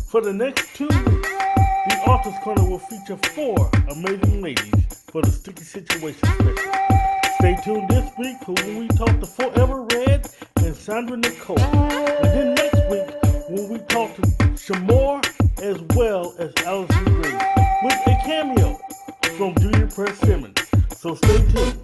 For the next 2 weeks, the Author's Corner will feature 4 amazing ladies for the Sticky Situation special. Stay tuned this week for when we talk to Forever Red and Sandra Nicole. And then next week when we talk to Shamor as well as Allison Grace with a cameo from Junior Press Simmons. So stay tuned.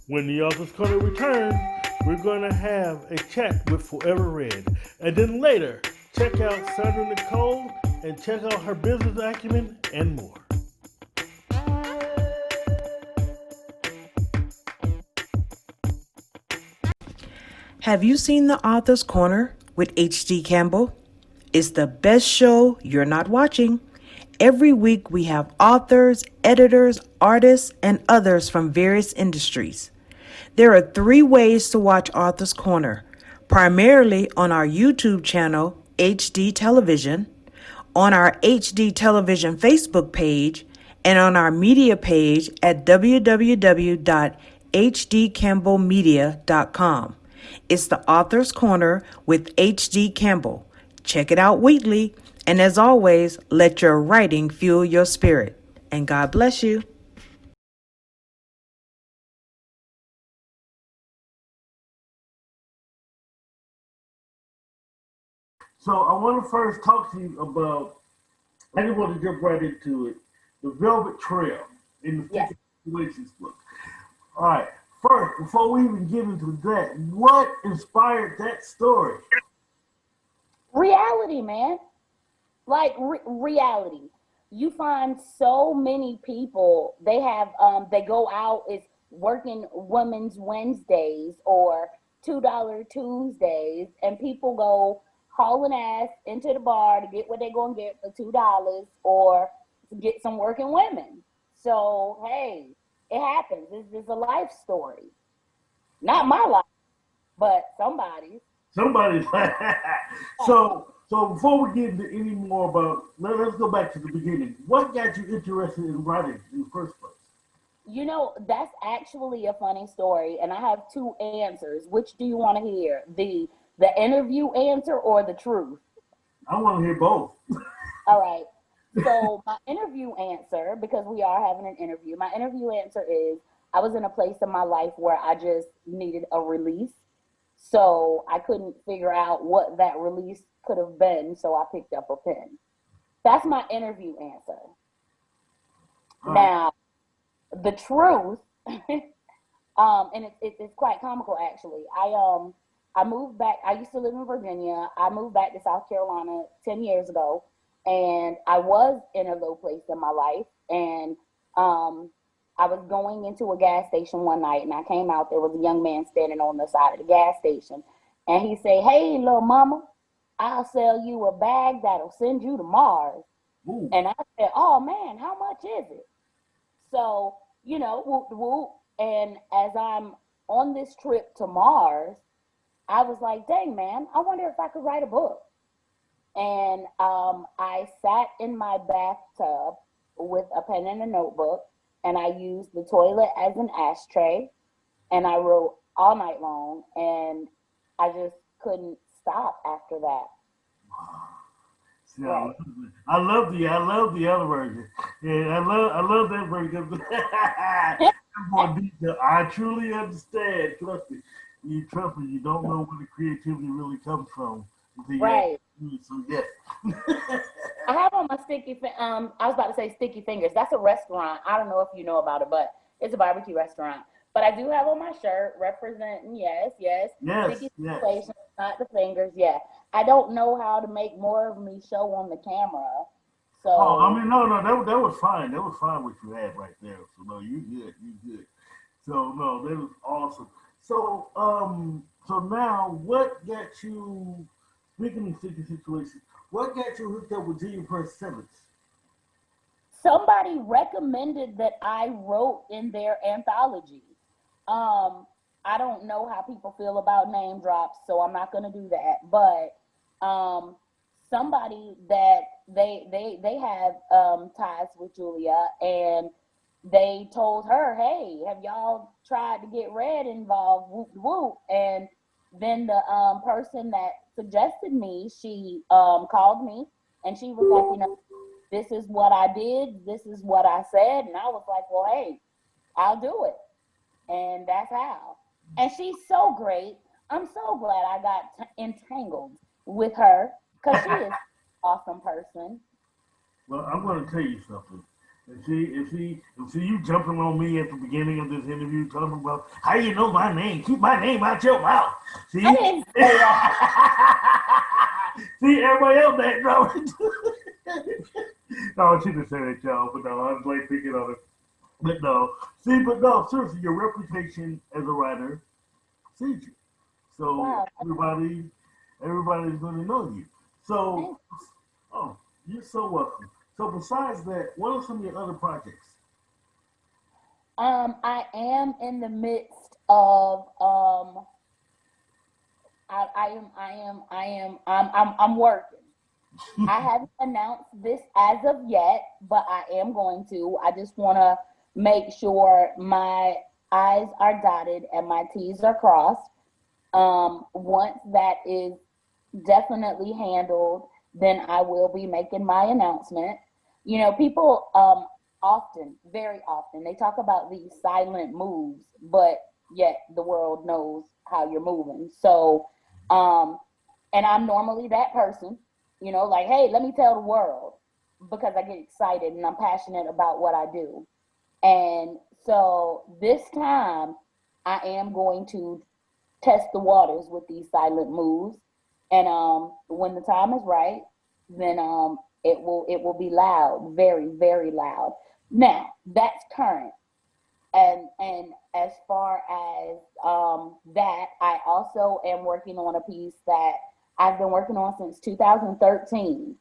When the Author's Corner returns, we're going to have a chat with Forever Red. And then later, check out Sandra Nicole and check out her business acumen and more. Have you seen The Author's Corner with H.D. Campbell? It's the best show you're not watching. Every week we have authors, editors, artists, and others from various industries. There are 3 ways to watch Author's Corner, primarily on our YouTube channel, HD Television, on our HD Television Facebook page, and on our media page at www.hdcampbellmedia.com. It's the Author's Corner with H.D. Campbell. Check it out weekly, and as always, let your writing fuel your spirit. And God bless you. So I want to first talk to you about, I just want to jump right into it, the Velvet Trail in the Yes. Sticky Situations book. All right. First, before we even get into that, what inspired that story? Reality, man. Like reality. You find so many people, they go out, it's working Women's Wednesdays or $2 Tuesdays, and people go hauling ass into the bar to get what they're going to get for $2 or to get some working women. So, hey, it happens. It's a life story. Not my life, but somebody's. Somebody's so before we get into any more about, let's go back to the beginning. What got you interested in writing in the first place? That's actually a funny story, and I have 2 answers. Which do you want to hear? The interview answer or the truth? I want to hear both. All right. So my interview answer, because we are having an interview, my interview answer is I was in a place in my life where I just needed a release. So I couldn't figure out what that release could have been, so I picked up a pen. That's my interview answer. All right. Now, the truth, and it's quite comical actually. I moved back. I used to live in Virginia. I moved back to South Carolina 10 years ago, and I was in a low place in my life. And um, I was going into a gas station one night, and I came out. There was a young man standing on the side of the gas station, and he said, "Hey, little mama, I'll sell you a bag that'll send you to Mars." Ooh. And I said, "Oh man, how much is it?" So, whoop whoop. And as I'm on this trip to Mars, I was like, dang, man, I wonder if I could write a book. And I sat in my bathtub with a pen and a notebook, and I used the toilet as an ashtray, and I wrote all night long, and I just couldn't stop after that. See, Right. I love the other version. Yeah, I love that version. More detail. I truly understand. Trust me, you don't know where the creativity really comes from until you actually Right. do it. So yes. I have on my I was about to say Sticky Fingers. That's a restaurant. I don't know if you know about it, but it's a barbecue restaurant. But I do have on my shirt representing, yes, yes, Yes, Sticky yes. Situations, not the fingers. Yeah. I don't know how to make more of me show on the camera. Oh, I So, mean, no, that was fine. That was fine what you had right there. So no, you good. So no, that was awesome. So now what got you? Speaking of sticky situations, what got you hooked up with Junior Prince Simmons? Somebody recommended that I wrote in their anthology. Um, I don't know how people feel about name drops, so I'm not gonna do that. But somebody that they have ties with Julia, and they told her, "Hey, have y'all tried to get Red involved?" Whoop whoop. And then the person that suggested me, she called me, and she was like, this is what I did, this is what I said, and I was like, well, hey, I'll do it, and that's how. And she's so great. I'm so glad I got entangled with her because she is an awesome person. Well, I'm going to tell you something. If you jumping on me at the beginning of this interview, talking about how you know my name, keep my name out your mouth. I See, didn't say that. see everybody else that no, no, she didn't say that, y'all. But no, I was like thinking on it. But no, see, but no, seriously, your reputation as a writer sees you. So Wow. everybody's going to know you. So, Thanks. oh, you're so welcome. So besides that, what are some of your other projects? I am in the midst of I'm working. I haven't announced this as of yet, but I am going to. I just want to make sure my I's are dotted and my T's are crossed. Once that is definitely handled, then I will be making my announcement. People often, very often, they talk about these silent moves, but yet the world knows how you're moving. So, um, and I'm normally that person, like, hey, let me tell the world because I get excited and I'm passionate about what I do. And so this time I am going to test the waters with these silent moves. And when the time is right, then it will be loud, very, very loud. Now, that's current. And as far as that, I also am working on a piece that I've been working on since 2013.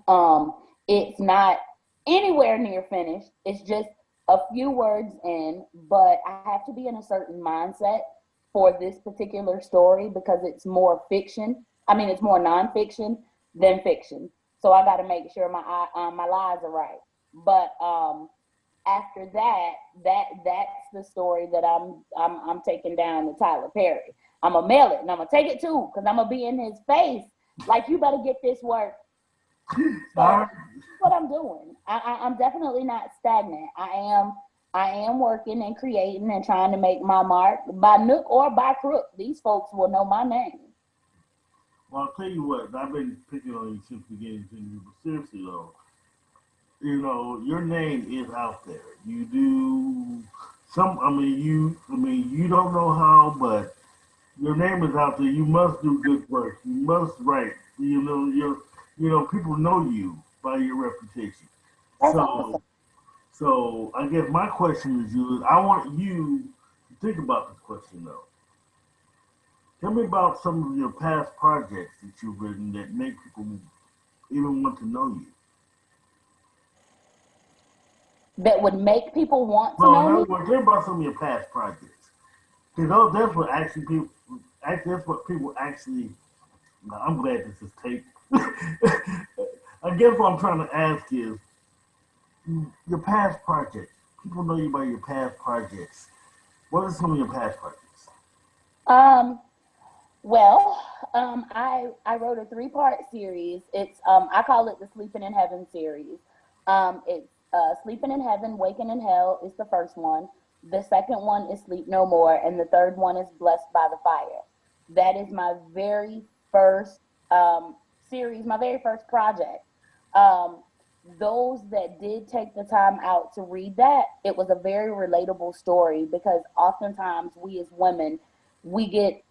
Um, it's not anywhere near finished. It's just a few words in, but I have to be in a certain mindset for this particular story because it's more fiction. I mean, it's more nonfiction than fiction. So I got to make sure my lies are right. But after that, that's the story that I'm taking down to Tyler Perry. I'm gonna mail it and I'm gonna take it too because I'm gonna be in his face like you better get this work. All So right. that's what I'm doing. I'm definitely not stagnant. I am working and creating and trying to make my mark by nook or by crook. These folks will know my name. Well, I'll tell you what. I've been picking on you since the beginning, but seriously though, your name is out there. You do some. I mean, you don't know how, but your name is out there. You must do good work. You must write. People know you by your reputation. That's So, awesome. so I guess my question is you. I want you to think about this question though. Tell me about some of your past projects that you've written that make people even want to know you. That would make people want to No, in know other me. words, tell me about some of your past projects. Because that's what actually people. That's what people actually. I'm glad this is taped. I guess what I'm trying to ask is your past projects. People know you by your past projects. What are some of your past projects? Um, well, I wrote a three-part series. It's I call it the Sleeping in Heaven series. It's Sleeping in Heaven, Waking in Hell is the first one. The second one is Sleep No More, and the third one is Blessed by the Fire. That is my very first series, my very first project. Um, those that did take the time out to read that, it was a very relatable story because oftentimes we as women, we get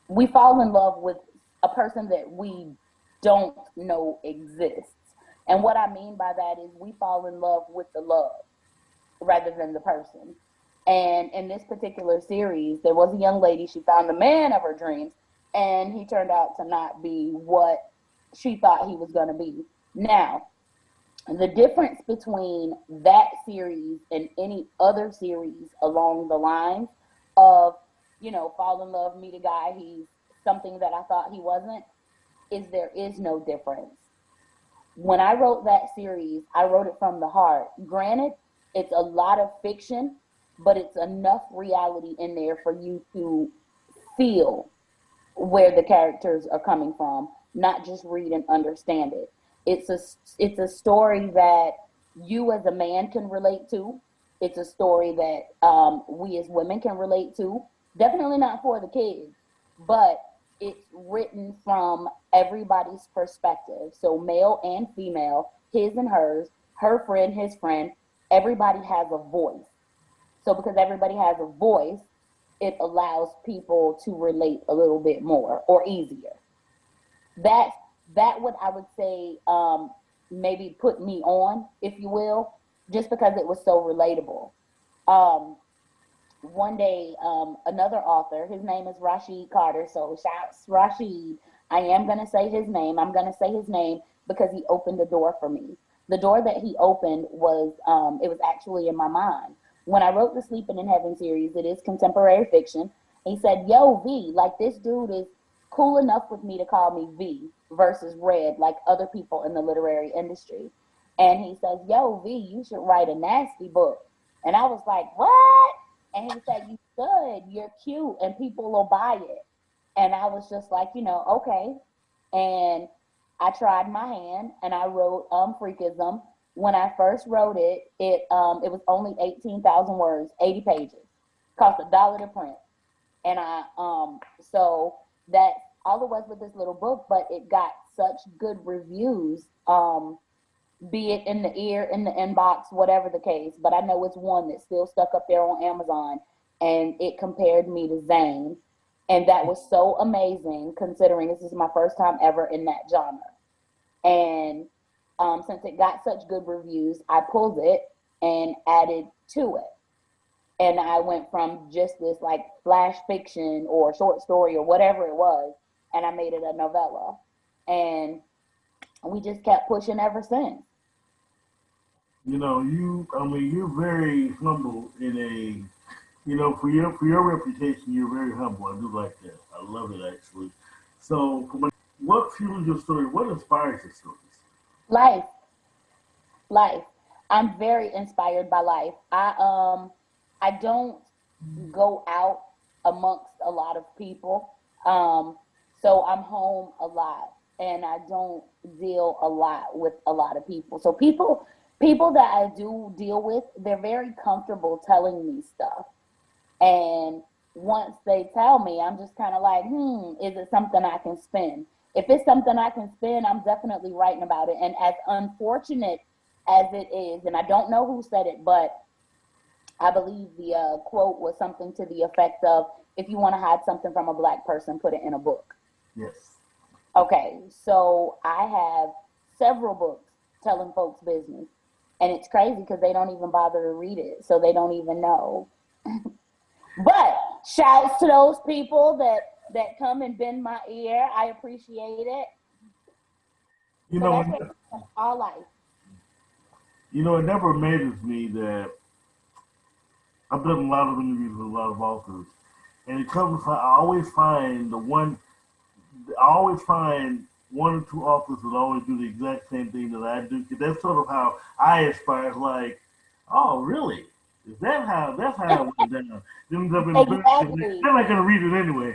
we fall in love with a person that we don't know exists. And what I mean by that is we fall in love with the love rather than the person. And in this particular series, there was a young lady, she found the man of her dreams, and he turned out to not be what she thought he was going to be. Now, the difference between that series and any other series along the lines of, fall in love, meet a guy, he's something that I thought he wasn't, is there is no difference. When I wrote that series, I wrote it from the heart. Granted, it's a lot of fiction, but it's enough reality in there for you to feel where the characters are coming from, not just read and understand it. It's a story that you as a man can relate to. It's a story that we as women can relate to. Definitely not for the kids, but it's written from everybody's perspective. So male and female, his and hers, her friend, his friend, everybody has a voice. So because everybody has a voice, it allows people to relate a little bit more or easier. That that what I would say maybe put me on, if you will, just because it was so relatable. Um, One day, another author, his name is Rashid Carter, so shouts Rashid. I am going to say his name. I'm going to say his name because he opened the door for me. The door that he opened was, it was actually in my mind. When I wrote the Sleeping in Heaven series, it is contemporary fiction. He said, yo, V, like this dude is cool enough with me to call me V versus Red, like other people in the literary industry. And he says, yo, V, you should write a nasty book. And I was like, what? And he said, you should, you're cute, and people will buy it. And I was just like, okay. And I tried my hand and I wrote Freakism. When I first wrote it, it was only 18,000 words, 80 pages. Cost $1 to print. And so that all it was with this little book, but it got such good reviews. Be it in the ear, in the inbox, whatever the case. But I know it's one that's still stuck up there on Amazon, and it compared me to Zane. And that was so amazing considering this is my first time ever in that genre. And since it got such good reviews, I pulled it and added to it. And I went from just this like flash fiction or short story or whatever it was, and I made it a novella. And we just kept pushing ever since. You're very humble in for your reputation, you're very humble. I do like that. I love it actually. So, what fuels your story? What inspires your stories? Life, life. I'm very inspired by life. I don't go out amongst a lot of people. Um, so I'm home a lot and I don't deal a lot with a lot of people. So people that I do deal with, they're very comfortable telling me stuff. And once they tell me, I'm just kind of like, is it something I can spin? If it's something I can spin, I'm definitely writing about it. And as unfortunate as it is, and I don't know who said it, but I believe the quote was something to the effect of, if you want to hide something from a black person, put it in a book. Yes. Okay, so I have several books telling folks business. And it's crazy because they don't even bother to read it. So they don't even know. But shouts to those people that come and bend my ear. I appreciate it. You So know, that's all life. it never amazes me that I've done a lot of interviews with a lot of authors, and it comes. I always find one or two authors that always do the exact same thing that I do. 'Cause that's sort of how I aspire. It's like, oh, really? Is that how? That's how it went down. Then ends up in the book. Exactly. They're not gonna read it anyway.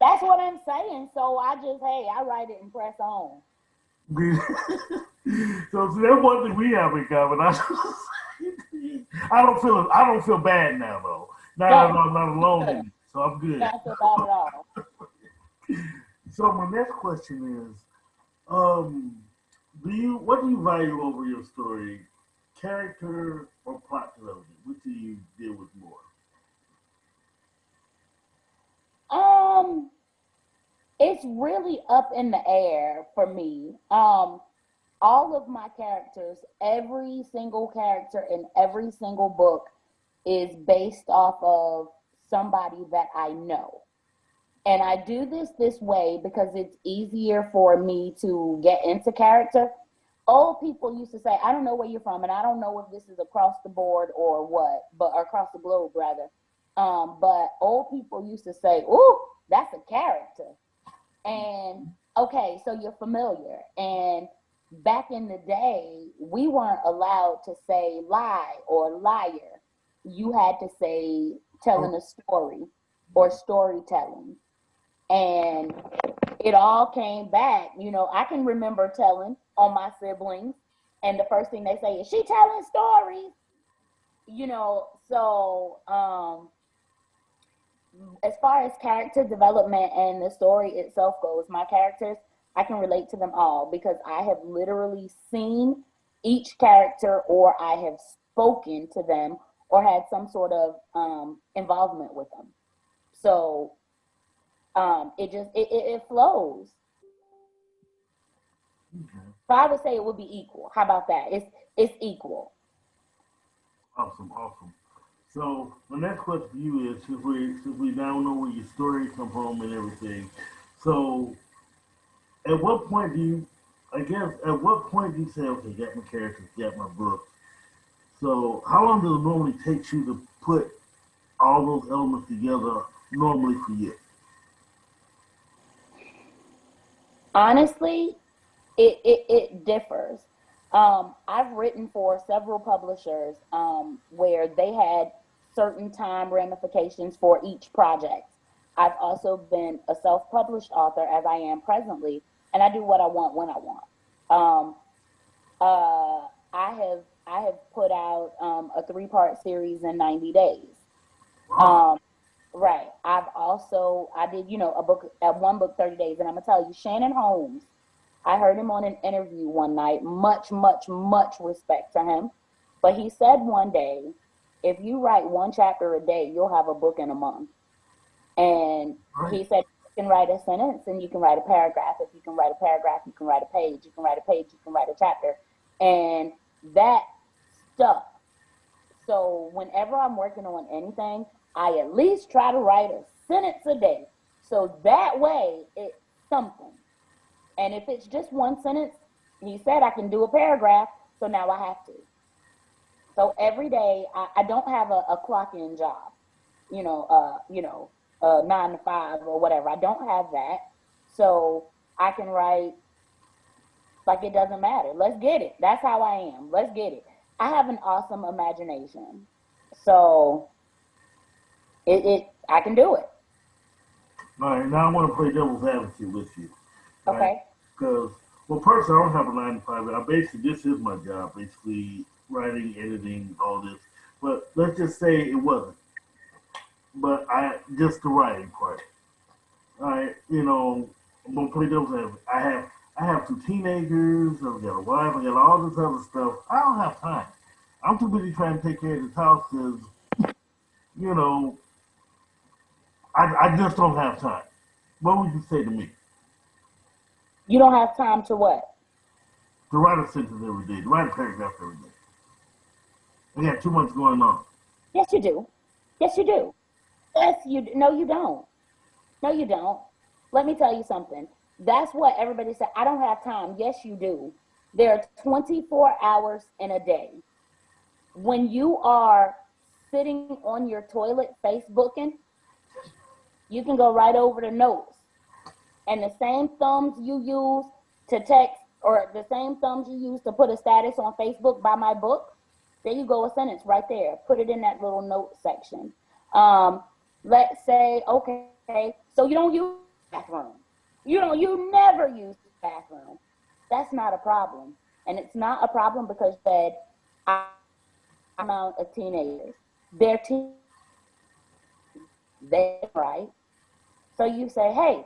That's what I'm saying. So I just, hey, I write it and press on. So see, that's one thing we have in common. I don't feel bad now though. Not at No, all, not alone in it. So I'm good. not so bad at all. So my next question is, um, what do you value over your story, character or plot development? Which do you deal with more? Um, it's really up in the air for me. All of my characters, every single character in every single book is based off of somebody that I know. And I do this way because it's easier for me to get into character. Old people used to say, I don't know where you're from, and I don't know if this is across the board or what, but or across the globe rather. But old people used to say, "Ooh, that's a character." And okay, so you're familiar. And back in the day, we weren't allowed to say lie or liar. You had to say telling a story or storytelling. And it all came back. You know, I can remember telling on my siblings, and the first thing they say is, "She telling stories." You know, so as far as character development and the story itself goes, my characters, I can relate to them all because I have literally seen each character, or I have spoken to them, or had some sort of involvement with them. So it flows. So I would say it would be equal. How about that? It's equal. Awesome, awesome. So my next question for you is, since we now know where your story come from and everything, so at what point do you, I guess, at what point do you say, okay, got my characters, got my book? So how long does it normally take you to put all those elements together normally for you? Honestly, it differs. I've written for several publishers where they had certain time ramifications for each project. I've also been a self-published author, as I am presently, and I do what I want when I want. Um, I have put out a three-part series in 90 days. Wow. Um, right. I did, a book at one book 30 days, and I'm gonna tell you, Shannon Holmes, I heard him on an interview one night. Much, much, much respect to him. But he said one day, if you write one chapter a day, you'll have a book in a month. And Right. he said, you can write a sentence and you can write a paragraph. If you can write a paragraph, you can write a page. You can write a page, you can write a chapter. And that stuck. So whenever I'm working on anything, I at least try to write a sentence a day. So that way it's something. And if it's just one sentence, he said I can do a paragraph, so now I have to. So every day, I don't have a clock in job, you know, 9 to 5 or whatever. I don't have that. So I can write like it doesn't matter. Let's get it. That's how I am. Let's get it. I have an awesome imagination. So I can do it. All right, now I want to play devil's advocate with you, right? Okay. Because, well, personally, I don't have a 9 to 5. I basically, this is my job, basically writing, editing, all this. But let's just say it wasn't. But just the writing part. All right, I'm gonna play devil's advocate. I have two teenagers. I've got a wife. I got all this other stuff. I don't have time. I'm too busy trying to take care of this house because you know I just don't have time. What would you say to me? You don't have time to what? To write a sentence every day, to write a paragraph every day. I got too much going on. Yes, you do. Yes, you do. Yes, you. No, you don't. No, you don't. Let me tell you something. That's what everybody said. I don't have time. Yes, you do. There are 24 hours in a day. When you are sitting on your toilet Facebooking, you can go right over to notes. And the same thumbs you use to text, or the same thumbs you use to put a status on Facebook, buy my book, there you go, a sentence right there. Put it in that little note section. Um, let's say, okay, so you don't use the bathroom. You never use the bathroom. That's not a problem. And it's not a problem because you said I amount of teenagers. They're they right. So you say, hey,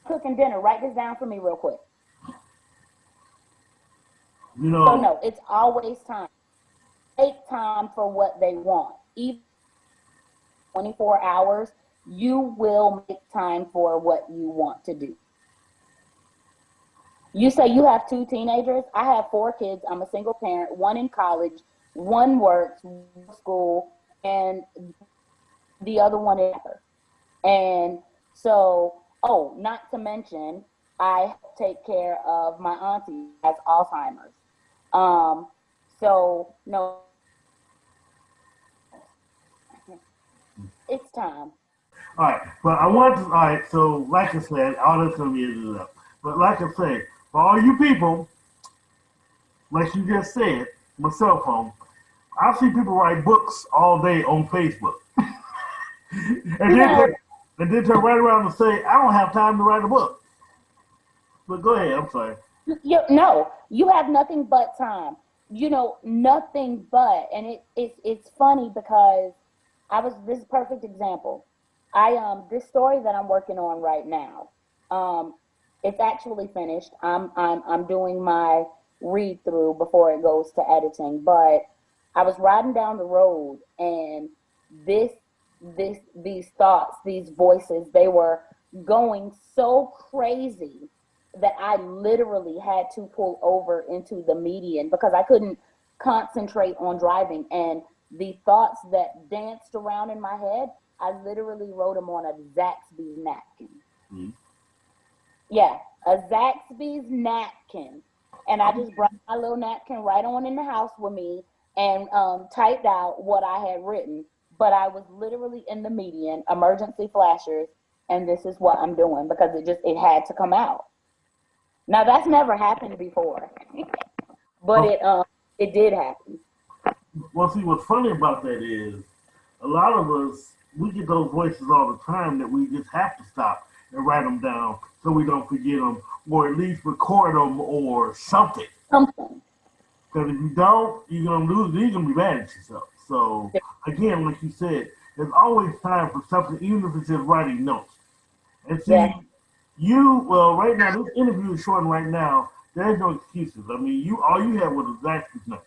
cooking dinner, write this down for me real quick. You So know, no, it's always time. Take time for what they want. Even 24 hours, you will make time for what you want to do. You say you have two teenagers. I have four kids. I'm a single parent, one in college, one works, one school, and the other one is. And So, oh, not to mention, I take care of my auntie who has Alzheimer's. Um, so no, it's time. All right, but I want to. All right, so like I said, all that's gonna be edited up. But like I said, for all you people, like you just said, my cell phone, I see people write books all day on Facebook, and You then know, turn right around and say, I don't have time to write a book. But go ahead, I'm sorry. no, you have nothing but time. Nothing but, and it's funny because this is a perfect example. This story that I'm working on right now, um, it's actually finished. I'm doing my read through before it goes to editing. But I was riding down the road, and this these thoughts, these voices, they were going so crazy that I literally had to pull over into the median because I couldn't concentrate on driving. And the thoughts that danced around in my head, I literally wrote them on a Zaxby's napkin. Mhm. Yeah, a Zaxby's napkin. And I just brought my little napkin right on in the house with me and typed out what I had written. But I was literally in the median, emergency flashers, and this is what I'm doing because it had to come out. Now that's never happened before, but Oh, it did happen. well, see, what's funny about that is a lot of us, we get those voices all the time that we just have to stop and write them down so we don't forget them, or at least record them or something. Something. Because if you don't, you're gonna lose. You're gonna be mad at yourself. So again, like you said, there's always time for something, even if it's just writing notes. And Yes. see, you well, right now this interview is short. Right now, there's no excuses. I mean, you all you had was a Zaxby's napkin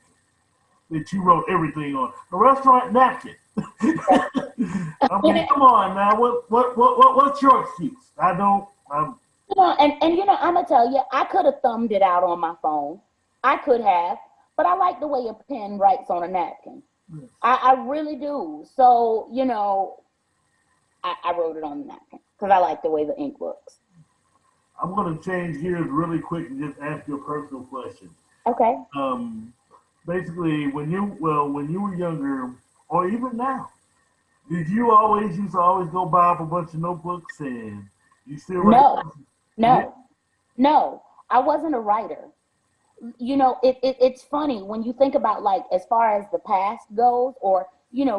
that you wrote everything on a restaurant napkin. I mean, come on now. What's your excuse? I don't. And I'm gonna tell you, I could have thumbed it out on my phone. I could have, but I like the way a pen writes on a napkin. I really do. So I wrote it on the napkin because I like the way the ink looks. I'm going to change gears really quick and just ask you a personal question. Okay. Um, basically, when you were younger, or even now, did you always used to always go buy up a bunch of notebooks and you still write? No, Yeah. no, no. I wasn't a writer. It's funny when you think about, like, as far as the past goes, or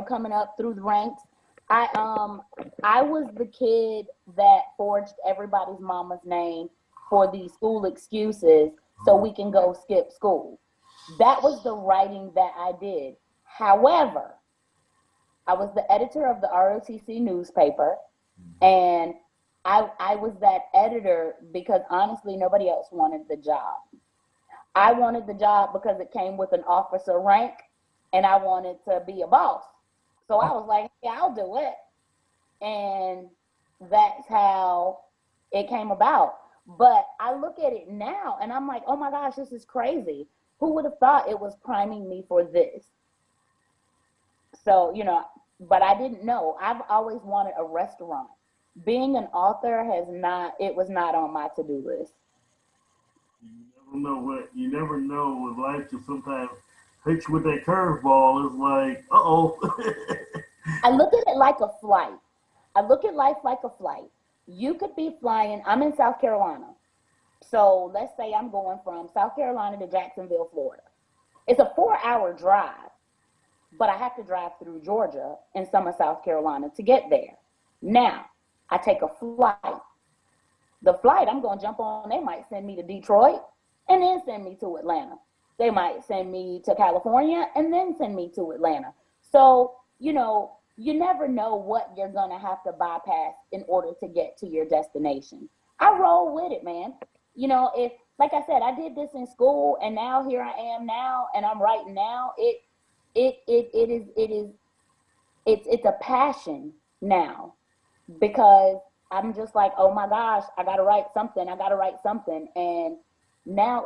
coming up through the ranks. I was the kid that forged everybody's mama's name for the school excuses so we can go skip school. That was the writing that I did. However, I was the editor of the ROTC newspaper, and I was that editor because honestly nobody else wanted the job. I wanted the job because it came with an officer rank, and I wanted to be a boss. So I was like, yeah, I'll do it. And that's how it came about. But I look at it now and I'm like, oh my gosh, this is crazy. Who would have thought it was priming me for this? So, but I didn't know. I've always wanted a restaurant. Being an author it was not on my to do list. You never know what life just sometimes hits you with that curveball. It's like, uh oh. I look at it like a flight. I look at life like a flight. You could be flying, I'm in South Carolina. So let's say I'm going from South Carolina to Jacksonville, Florida. It's a 4-hour drive, but I have to drive through Georgia and some of South Carolina to get there. Now, I take a flight. The flight I'm going to jump on, they might send me to Detroit and then send me to Atlanta. They might send me to California and then send me to Atlanta. So, you never know what you're going to have to bypass in order to get to your destination. I roll with it, man. If, like I said, I did this in school and now here I am now and I'm writing now, it's a passion now because I'm just like, oh my gosh, I gotta write something. And now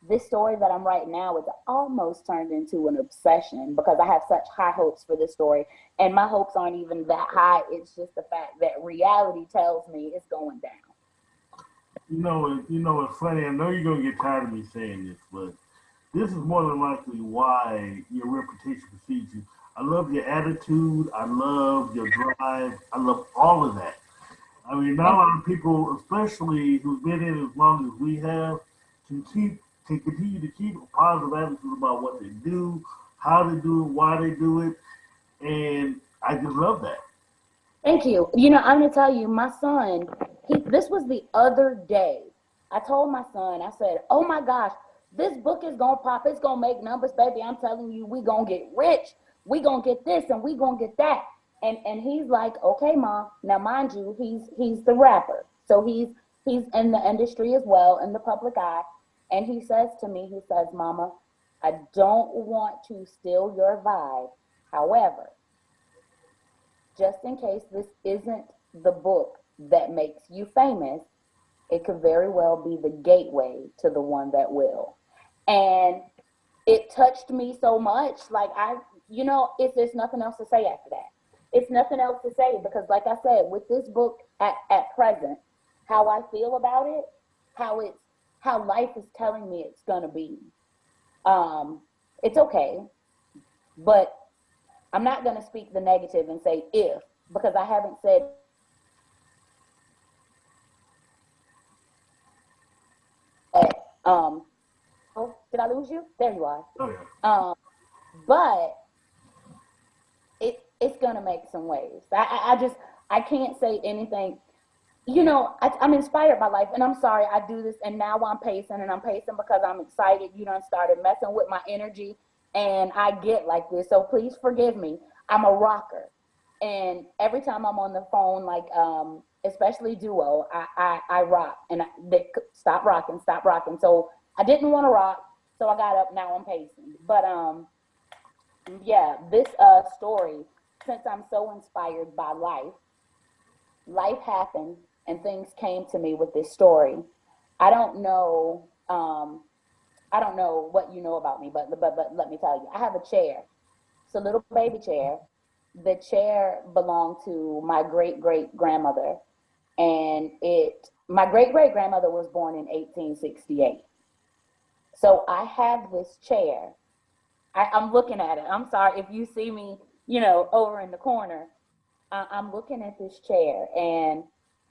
this story that I'm writing now is almost turned into an obsession because I have such high hopes for this story. And my hopes aren't even that high. It's just the fact that reality tells me it's going down. It's funny. I know you're gonna get tired of me saying this, but this is more than likely why your reputation precedes you. I love your attitude. I love your drive. I love all of that. I mean, not a Thank lot of people, especially who've been in as long as we have, can continue to keep a positive attitude about what they do, how they do it, why they do it, and I just love that. Thank you. I'm gonna tell you, my son, this was the other day. I told my son, I said, "Oh my gosh, this book is gonna pop. It's gonna make numbers, baby. I'm telling you, we gonna get rich. We gonna get this and we gonna get that." And he's like, "Okay, mom." Now, mind you, he's the rapper, so he's in the industry as well, in the public eye. And he says to me, he says, "Mama, I don't want to steal your vibe. However, just in case this isn't the book that makes you famous, it could very well be the gateway to the one that will." And it touched me so much. Like, if there's nothing else to say after that. It's nothing else to say because, like I said, with this book at present, how I feel about it, how life is telling me it's gonna be. It's okay, but I'm not gonna speak the negative and say if, because I haven't said um oh, did I lose you? There you are. Oh yeah. But it's gonna make some waves. I can't say anything. I'm inspired by life, and I'm sorry I do this, and now I'm pacing, and I'm pacing because I'm excited. You done started messing with my energy, and I get like this, so please forgive me. I'm a rocker, and every time I'm on the phone, like especially duo, I rock, and they stop rocking, stop rocking. So I didn't want to rock, so I got up. Now I'm pacing, but yeah, this story, since I'm so inspired by life happened and things came to me with this story. I don't know. I don't know what you know about me, but let me tell you, I have a chair. It's a little baby chair. The chair belonged to my great great grandmother, and it my great great grandmother was born in 1868. So I have this chair. I'm looking at it. I'm sorry if you see me, over in the corner. I'm looking at this chair, and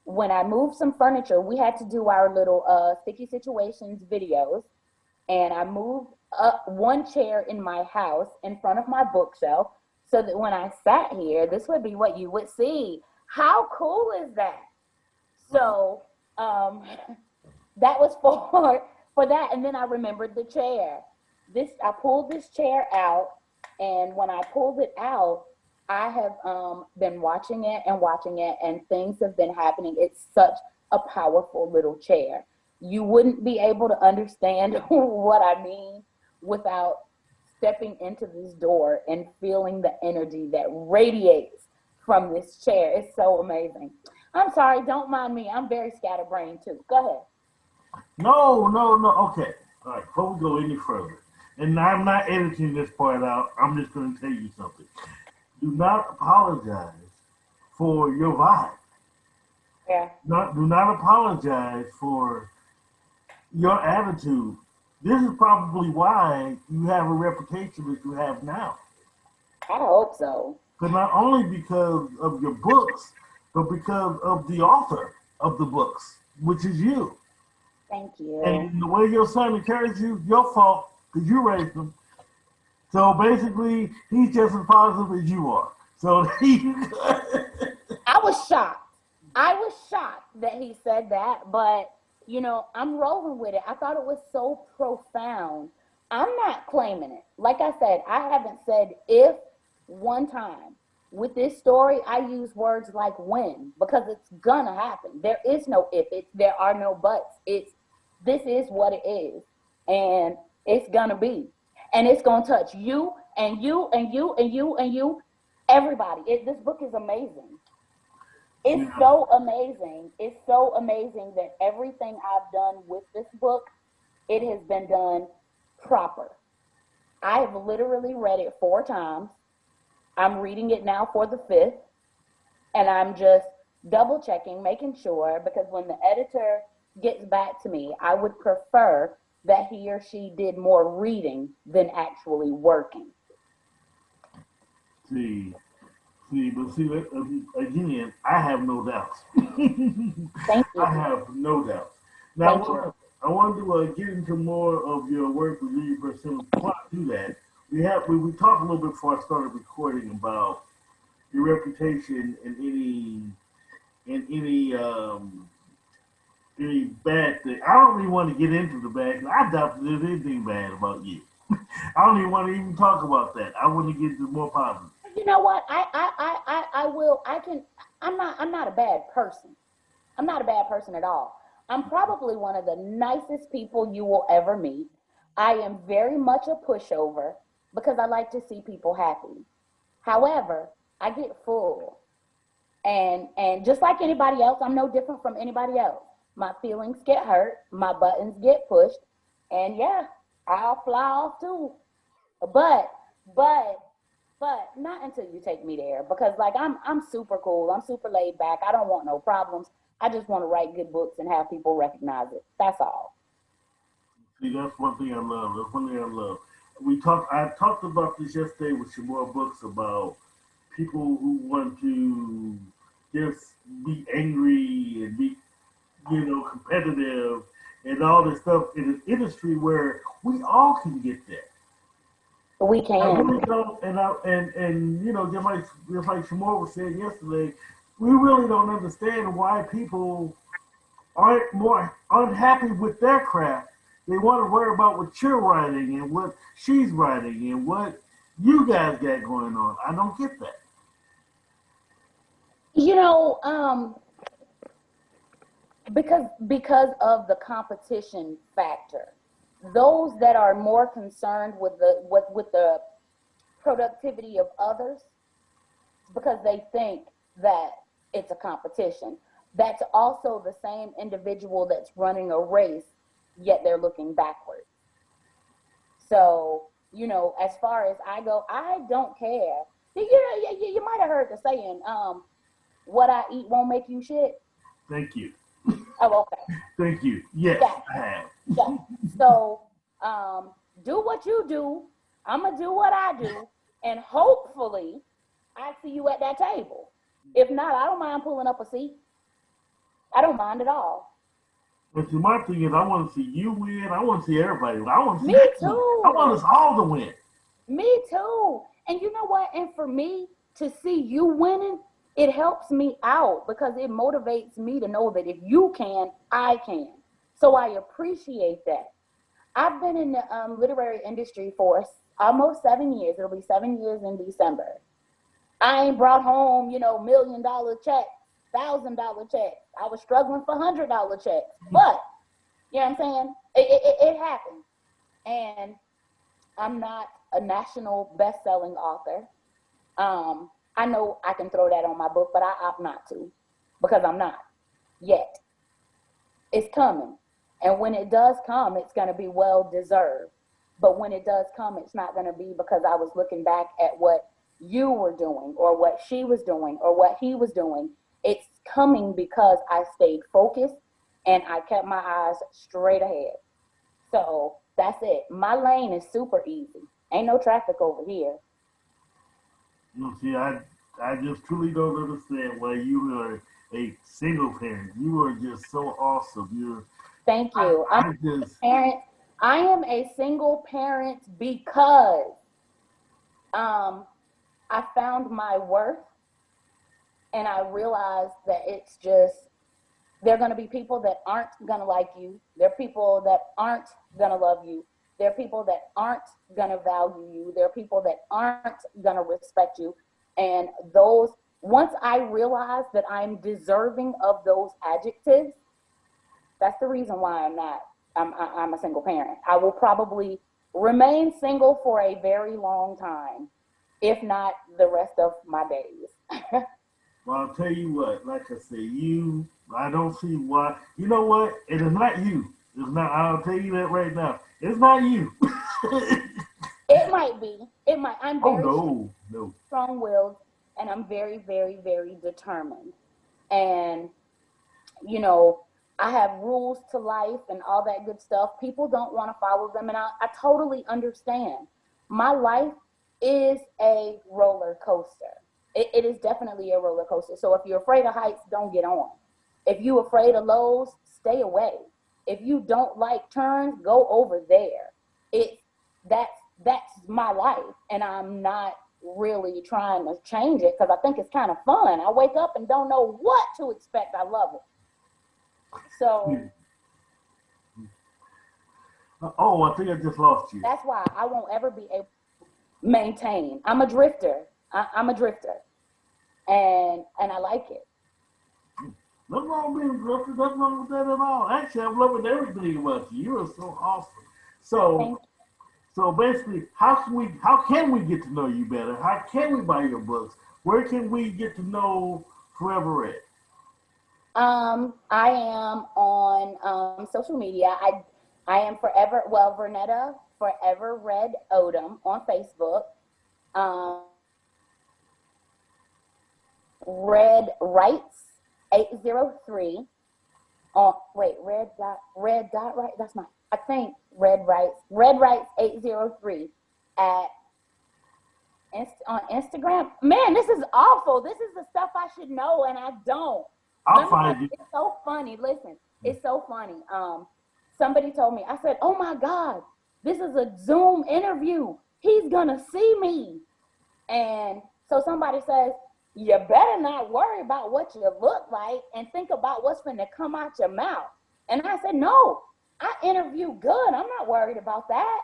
when I moved some furniture, we had to do our little sticky situations videos, and I moved up one chair in my house in front of my bookshelf so that when I sat here, this would be what you would see. How cool is that? So that was for that, and then I remembered the chair. This I pulled this chair out, and when I pulled it out, I have been watching it, and things have been happening. It's such a powerful little chair. You wouldn't be able to understand what I mean without stepping into this door and feeling the energy that radiates from this chair. It's so amazing. I'm sorry, don't mind me. I'm very scatterbrained too. Go ahead. No, no, no. Okay. All right. Before we go any further, and I'm not editing this part out. I'm just going to tell you something. Do not apologize for your vibe. Yeah. Do not apologize for your attitude. This is probably why you have a reputation that you have now. I hope so. But not only because of your books, but because of the author of the books, which is you. Thank you. And the way your son encouraged you, your fault, because you raised him. So basically, he's just as positive as you are. So he. I was shocked. I was shocked that he said that, but I'm rolling with it. I thought it was so profound. I'm not claiming it. Like I said, I haven't said if one time. With this story, I use words like when because it's gonna happen. There is no if. There are no buts. This is what it is, and it's gonna be, and it's gonna touch you and you and you and you and you, everybody. This book is amazing. It's Yeah. so amazing. It's so amazing that everything I've done with this book it has been done proper. I have literally read it 4 times. I'm reading it now for the fifth, and I'm just double checking, making sure, because when the editor gets back to me, I would prefer that he or she did more reading than actually working. See, but see, again, I have no doubts. Thank I you. have no doubts. Now, Thank you. I want to get into more of your work with you for Simmons. Before I do that, we talked a little bit before I started recording about your reputation and any bad thing. I don't even want to get into the bad. 'Cause I doubt that there's anything bad about you. I don't even want to even talk about that. I want to get to more positive. You know what? I will. I can. I'm not a bad person. I'm not a bad person at all. I'm probably one of the nicest people you will ever meet. I am very much a pushover because I like to see people happy. However, I get full. And just like anybody else, I'm no different from anybody else. My feelings get hurt, my buttons get pushed, and yeah, I'll fly off too. But but but not until you take me there, because like I'm super cool. I'm super laid back. I don't want no problems. I just want to write good books and have people recognize it. That's all. See, that's one thing I love. That's one thing I love. We talked. I talked about this yesterday with some more books about people who want to just be angry and be, competitive and all this stuff in an industry where we all can get that. We I can. really don't, and just like Shamor was saying yesterday, we really don't understand why people aren't more unhappy with their craft. They want to worry about what you're writing and what she's writing and what you guys got going on. I don't get that. You know, because of the competition factor, those that are more concerned with the productivity of others, because they think that it's a competition. That's also the same individual that's running a race, yet they're looking backwards. So, as far as I go, I don't care. You might have heard the saying, what I eat won't make you shit. Thank you. Oh, okay. Thank you. Yes, Yeah, I have. yeah. So, do what you do. I'm going to do what I do. And hopefully, I see you at that table. If not, I don't mind pulling up a seat. I don't mind at all. But see, my thing is, I want to see you win. I want to see everybody win. I want to see Me you win. I want too. us all to win. Me too. And you know what? And for me to see you winning, it helps me out because it motivates me to know that if you can, I can. So I appreciate that. I've been in the literary industry for almost 7 years. It'll be 7 years in December. I ain't brought home, $1 million checks, $1,000 checks. I was struggling for $100 checks. But, you know what I'm saying? It happened. And I'm not a national best-selling author. I know I can throw that on my book, but I opt not to because I'm not yet. It's coming. And when it does come, it's going to be well deserved. But when it does come, it's not going to be because I was looking back at what you were doing or what she was doing or what he was doing. It's coming because I stayed focused and I kept my eyes straight ahead. So that's it. My lane is super easy. Ain't no traffic over here. See, I just truly don't understand why you are a single parent. You are just so awesome. Thank I, you. I'm I just, a parent. I am a single parent because um, I found my worth and I realized that it's just, there are going to be people that aren't going to like you. There are people that aren't going to love you. There are people that aren't going to value you. There are people that aren't going to respect you. And once I realize that I'm deserving of those adjectives, that's the reason why I'm a single parent. I will probably remain single for a very long time, if not the rest of my days. well, I'll tell you what, like I said, I don't see why. You know what? It is not you. It's not. I'll tell you that right now. It's not you. It might be. It might. I'm Oh very no, no. strong-willed, and I'm very, very, very determined. And you know, I have rules to life and all that good stuff. People don't want to follow them, and I totally understand. My life is a roller coaster. It is definitely a roller coaster. So if you're afraid of heights, don't get on. If you're afraid of lows, stay away. If you don't like turns, go over there. It that's that's my life, and I'm not really trying to change it because I think it's kind of fun. I wake up and don't know what to expect. I love it. So Oh, I think I just lost you. that's why I won't ever be able to maintain. I'm a drifter. I'm a drifter, and I like it. Nothing wrong with being drifted. Nothing wrong with that at all. Actually, I'm loving everything about you. You are so awesome. So, Thank so basically, how can we get to know you better? How can we buy your books? Where can we get to know Forever Red? I am on social media. I am forever well Vernetta Forever Red Odom on Facebook. Red Rights 803 on wait red dot right that's my I think Red Rights 803 at on Instagram. Man, this is awful. This is the stuff I should know and I don't. I'll Let me tell find you, you. it's so funny. Listen, it's so funny. Somebody told me, I said, oh my God, this is a Zoom interview. He's gonna see me. And so somebody says, you better not worry about what you look like and think about what's going to come out your mouth. And I said, no, I interview good. I'm not worried about that.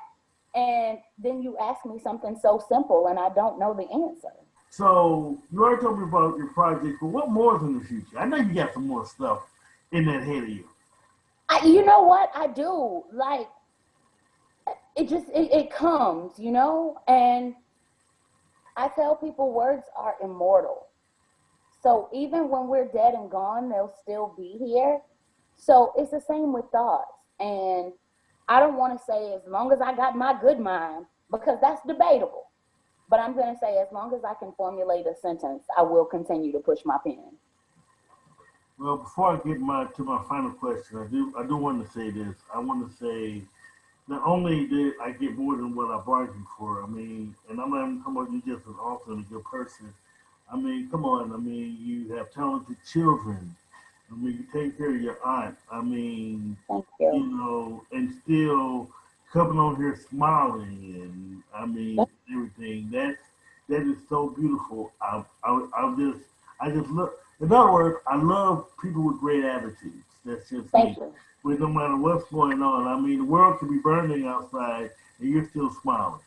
And then you ask me something so simple and I don't know the answer. So you already told me about your project, but what more is in the future? I know you got some more stuff in that head of you. You know what I do? Like, it comes, and I tell people words are immortal. So even when we're dead and gone, they'll still be here. So it's the same with thoughts. And I don't want to say as long as I got my good mind, because that's debatable. But I'm going to say as long as I can formulate a sentence, I will continue to push my pen. Well, before I get to my final question, I do want to say this. I want to say not only did I get more than what I bargained for, I mean, and I'm not even talking about you just an author and a good person. I mean, come on. I mean, you have talented children. I mean, you take care of your aunt. I mean, Thank you. and still coming on here smiling, and I mean, Yep. everything. That is so beautiful. I just look. In other words, I love people with great attitudes. That's just Thank me. you. But no matter what's going on, I mean, the world could be burning outside, and you're still smiling.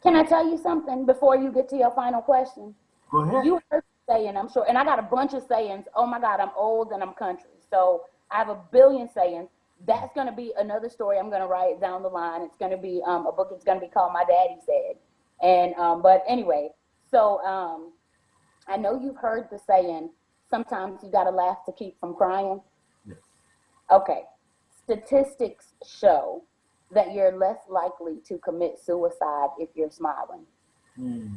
Can I tell you something before you get to your final question? Go ahead. You heard the saying, I'm sure, and I got a bunch of sayings. Oh my God, I'm old and I'm country. So I have a billion sayings. That's going to be another story I'm going to write down the line. It's going to be a book. It's going to be called My Daddy Said. And, but anyway, so I know you've heard the saying, sometimes you got to laugh to keep from crying. Yes. Okay. Statistics show that you're less likely to commit suicide if you're smiling. Hmm.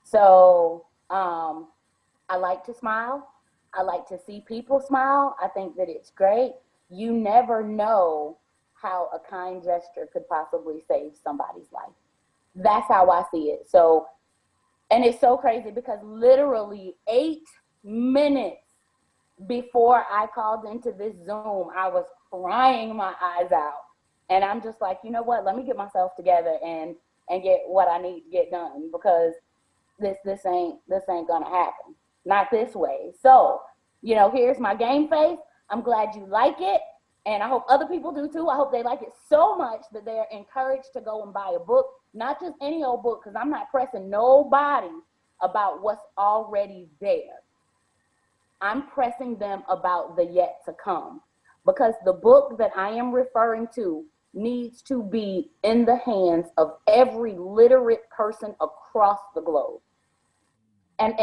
So I like to smile. I like to see people smile. I think that it's great. You never know how a kind gesture could possibly save somebody's life. That's how I see it. So, and it's so crazy because literally 8 minutes before I called into this Zoom, I was crying my eyes out. And I'm just like, you know what? Let me get myself together and get what I need to get done because this ain't gonna happen. Not this way. So, here's my game face. I'm glad you like it. And I hope other people do too. I hope they like it so much that they're encouraged to go and buy a book, not just any old book, because I'm not pressing nobody about what's already there. I'm pressing them about the yet to come because the book that I am referring to needs to be in the hands of every literate person across the globe. And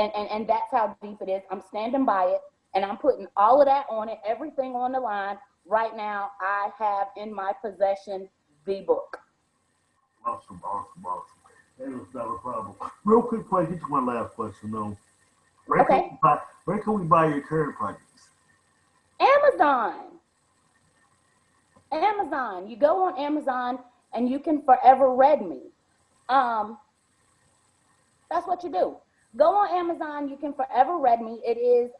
that's how deep it is. I'm standing by it. And I'm putting all of that on it, everything on the line. Right now, I have in my possession the book. Awesome. That is not a problem. Real quick question, get to my last question though. Okay. Where can we buy your current projects? Amazon. Amazon. You go on Amazon and you can forever read me. Um, that's what you do. Go on Amazon. You can forever read me. It is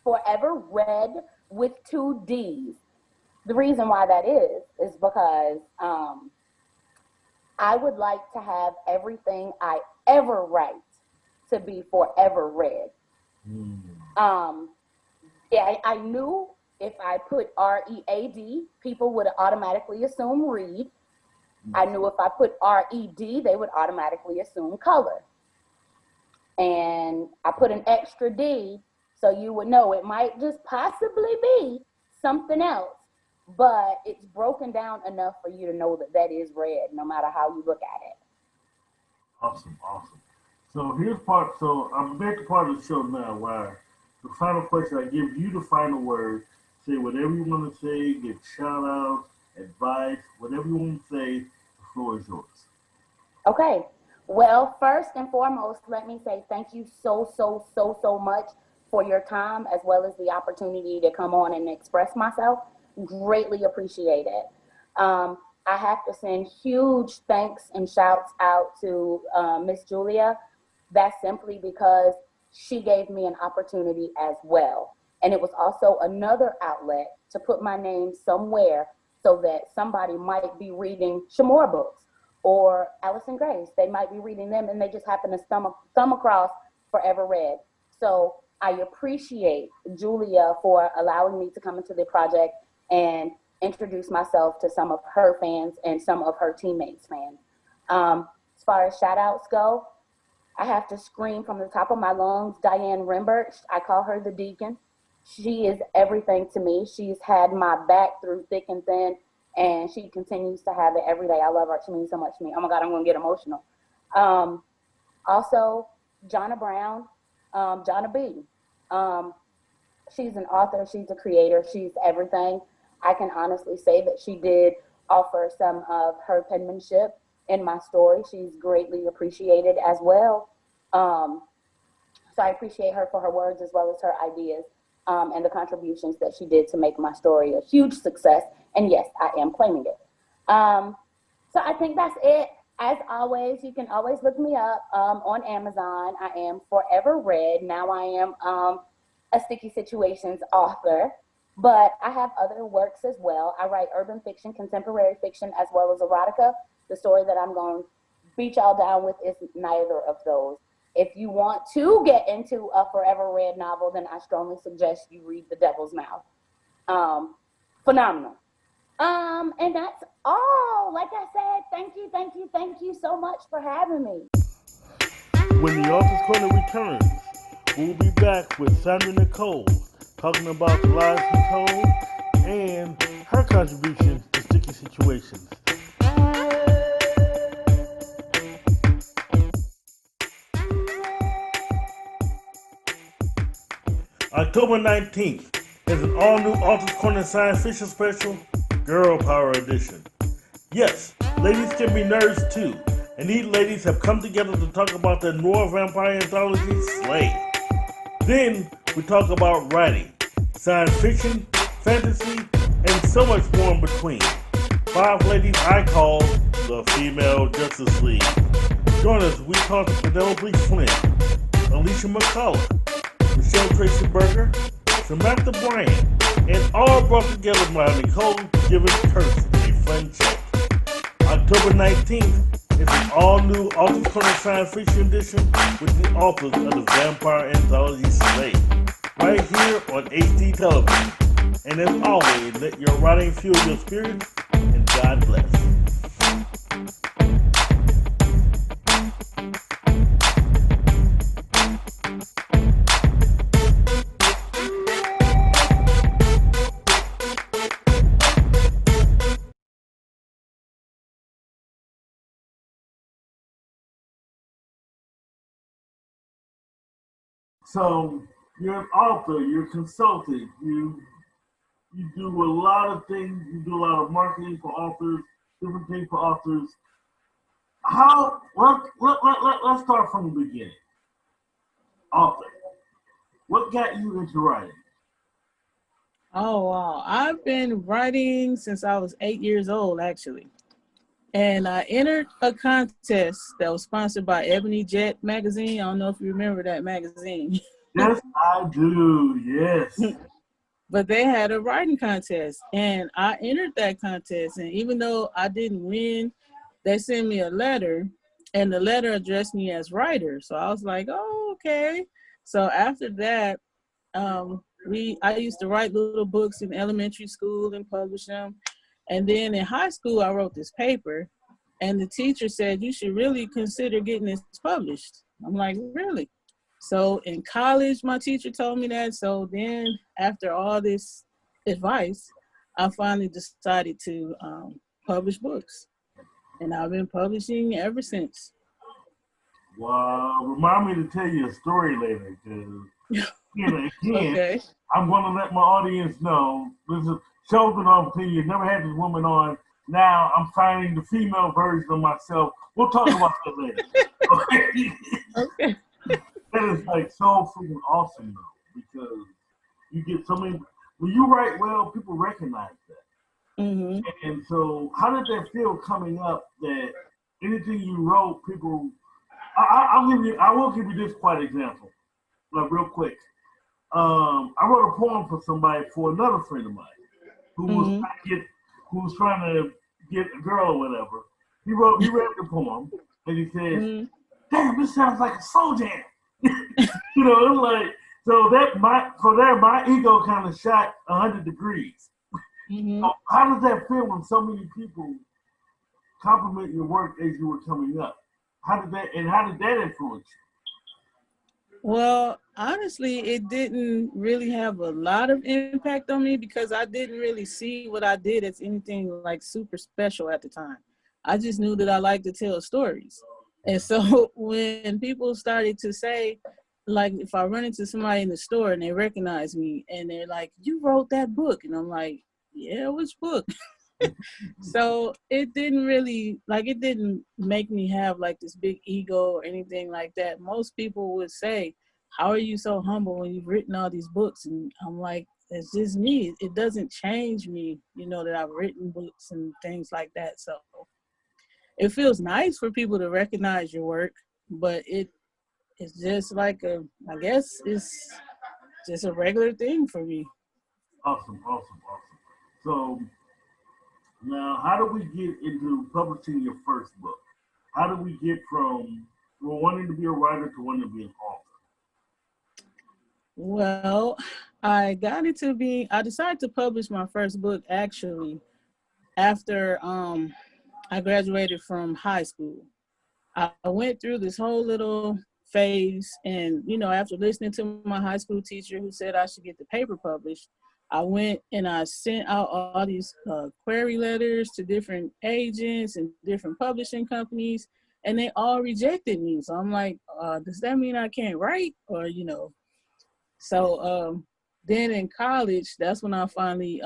forever read with two D's. The reason why that is because I would like to have everything I ever write to be forever read. Um, yeah, I knew if I put READ, people would automatically assume read. I knew if I put RED, they would automatically assume color. And I put an extra D so you would know it might just possibly be something else, but it's broken down enough for you to know that that is read, no matter how you look at it. Awesome. So here's part. So I'm back to part of the show now, where the final question, I give you the final word. Say whatever you want to say. Give shout outs, advice, whatever you want to say. The floor is yours. Okay. Well, first and foremost, let me say thank you so much for your time as well as the opportunity to come on and express myself. Greatly appreciate it. Um, I have to send huge thanks and shouts out to Miss Julia. That's simply because she gave me an opportunity as well. And it was also another outlet to put my name somewhere so that somebody might be reading Shamora books or Allison Grace. They might be reading them and they just happen to thumb across Forever Read. So I appreciate Julia for allowing me to come into the project and introduce myself to some of her fans and some of her teammates' fans. As far as shout outs go, I have to scream from the top of my lungs, Diane Rimbert. I call her the Deacon. She is everything to me. She's had my back through thick and thin, and she continues to have it every day. I love her. She means so much to me. Oh my God, I'm going to get emotional. Um, Also, Jonna Brown, Jonna B. Um, she's an author, she's a creator, she's everything. I can honestly say that she did offer some of her penmanship in my story. She's greatly appreciated as well. Um, so I appreciate her for her words as well as her ideas and the contributions that she did to make my story a huge success. And yes, I am claiming it. Um, so I think that's it. As always, you can always look me up on Amazon. I am Forever Read. Now I am a Sticky Situations author, but I have other works as well. I write urban fiction, contemporary fiction, as well as erotica. The story that I'm going to beat y'all down with is neither of those. If you want to get into a Forever Read novel, then I strongly suggest you read The Devil's Mouth. Phenomenal. And that's all. Like I said, thank you so much for having me. When the Office Corner returns, we'll be back with Sandra Nicole talking about the lies she told and her contribution to sticky situations. October 19th is an all-new Office Corner Science Fiction Special, Girl Power Edition. Yes, ladies can be nerds too, and these ladies have come together to talk about the noir vampire anthology, Slay. Then we talk about writing, science fiction, fantasy, and so much more in between. 5 ladies I call the Female Justice League. Join us, we talk to Penelope Flynn, Alicia McCullough, Michelle Tracy Berger, Samantha Bryant, and all brought together by Nicole giving Kurtz a fun check. October 19th is an all-new Office Corner Science Fiction edition with the authors of the Vampire Anthology Slay, right here on HD television. And as always, let your writing fuel your spirit, and God bless. So you're an author, you're a consultant, you do a lot of things, you do a lot of marketing for authors, different things for authors. Let's start from the beginning. Author. What got you into writing? Oh, wow. I've been writing since I was 8 years old, actually. And I entered a contest that was sponsored by Ebony Jet magazine. I don't know if you remember that magazine. Yes, I do. Yes. But they had a writing contest, and I entered that contest. And even though I didn't win, they sent me a letter, and the letter addressed me as writer. So I was like, oh, okay. So after that, I used to write little books in elementary school and publish them. And then in high school, I wrote this paper, and the teacher said, you should really consider getting this published. I'm like, really? So in college, my teacher told me that. So then after all this advice, I finally decided to publish books. And I've been publishing ever since. Well, remind me to tell you a story later, because again, Okay. I'm going to let my audience know this is show's been on to you. Never had this woman on. Now I'm finding the female version of myself. We'll talk about that later. Okay. That is like so freaking awesome though, because you get so many. When you write well, people recognize that. Mm-hmm. And so, how did that feel coming up? That anything you wrote, people. I will give you this quite example, like real quick. I wrote a poem for somebody for another friend of mine who was Mm-hmm. who was trying to get a girl or whatever. He read the poem and he says, Mm-hmm. "Damn, this sounds like a soul jam." You know, it's like my ego kind of shot 100 degrees. Mm-hmm. So how does that feel when so many people compliment your work as you were coming up? How did that influence you? Well, honestly, it didn't really have a lot of impact on me because I didn't really see what I did as anything like super special at the time. I just knew that I liked to tell stories. And so when people started to say, like, if I run into somebody in the store and they recognize me and they're like, you wrote that book. And I'm like, yeah, which book? So it didn't make me have like this big ego or anything like that. Most people would say, how are you so humble when you've written all these books? And I'm like, it's just me. It doesn't change me, that I've written books and things like that. So it feels nice for people to recognize your work, but it's just like I guess it's just a regular thing for me. Awesome. So now, how do we get into publishing your first book? How do we get from wanting to be a writer to wanting to be an author? Well, I decided to publish my first book actually after I graduated from high school. I went through this whole little phase, and after listening to my high school teacher who said I should get the paper published, I went and I sent out all these query letters to different agents and different publishing companies, and they all rejected me. So I'm like, does that mean I can't write? Or. So then in college, that's when I finally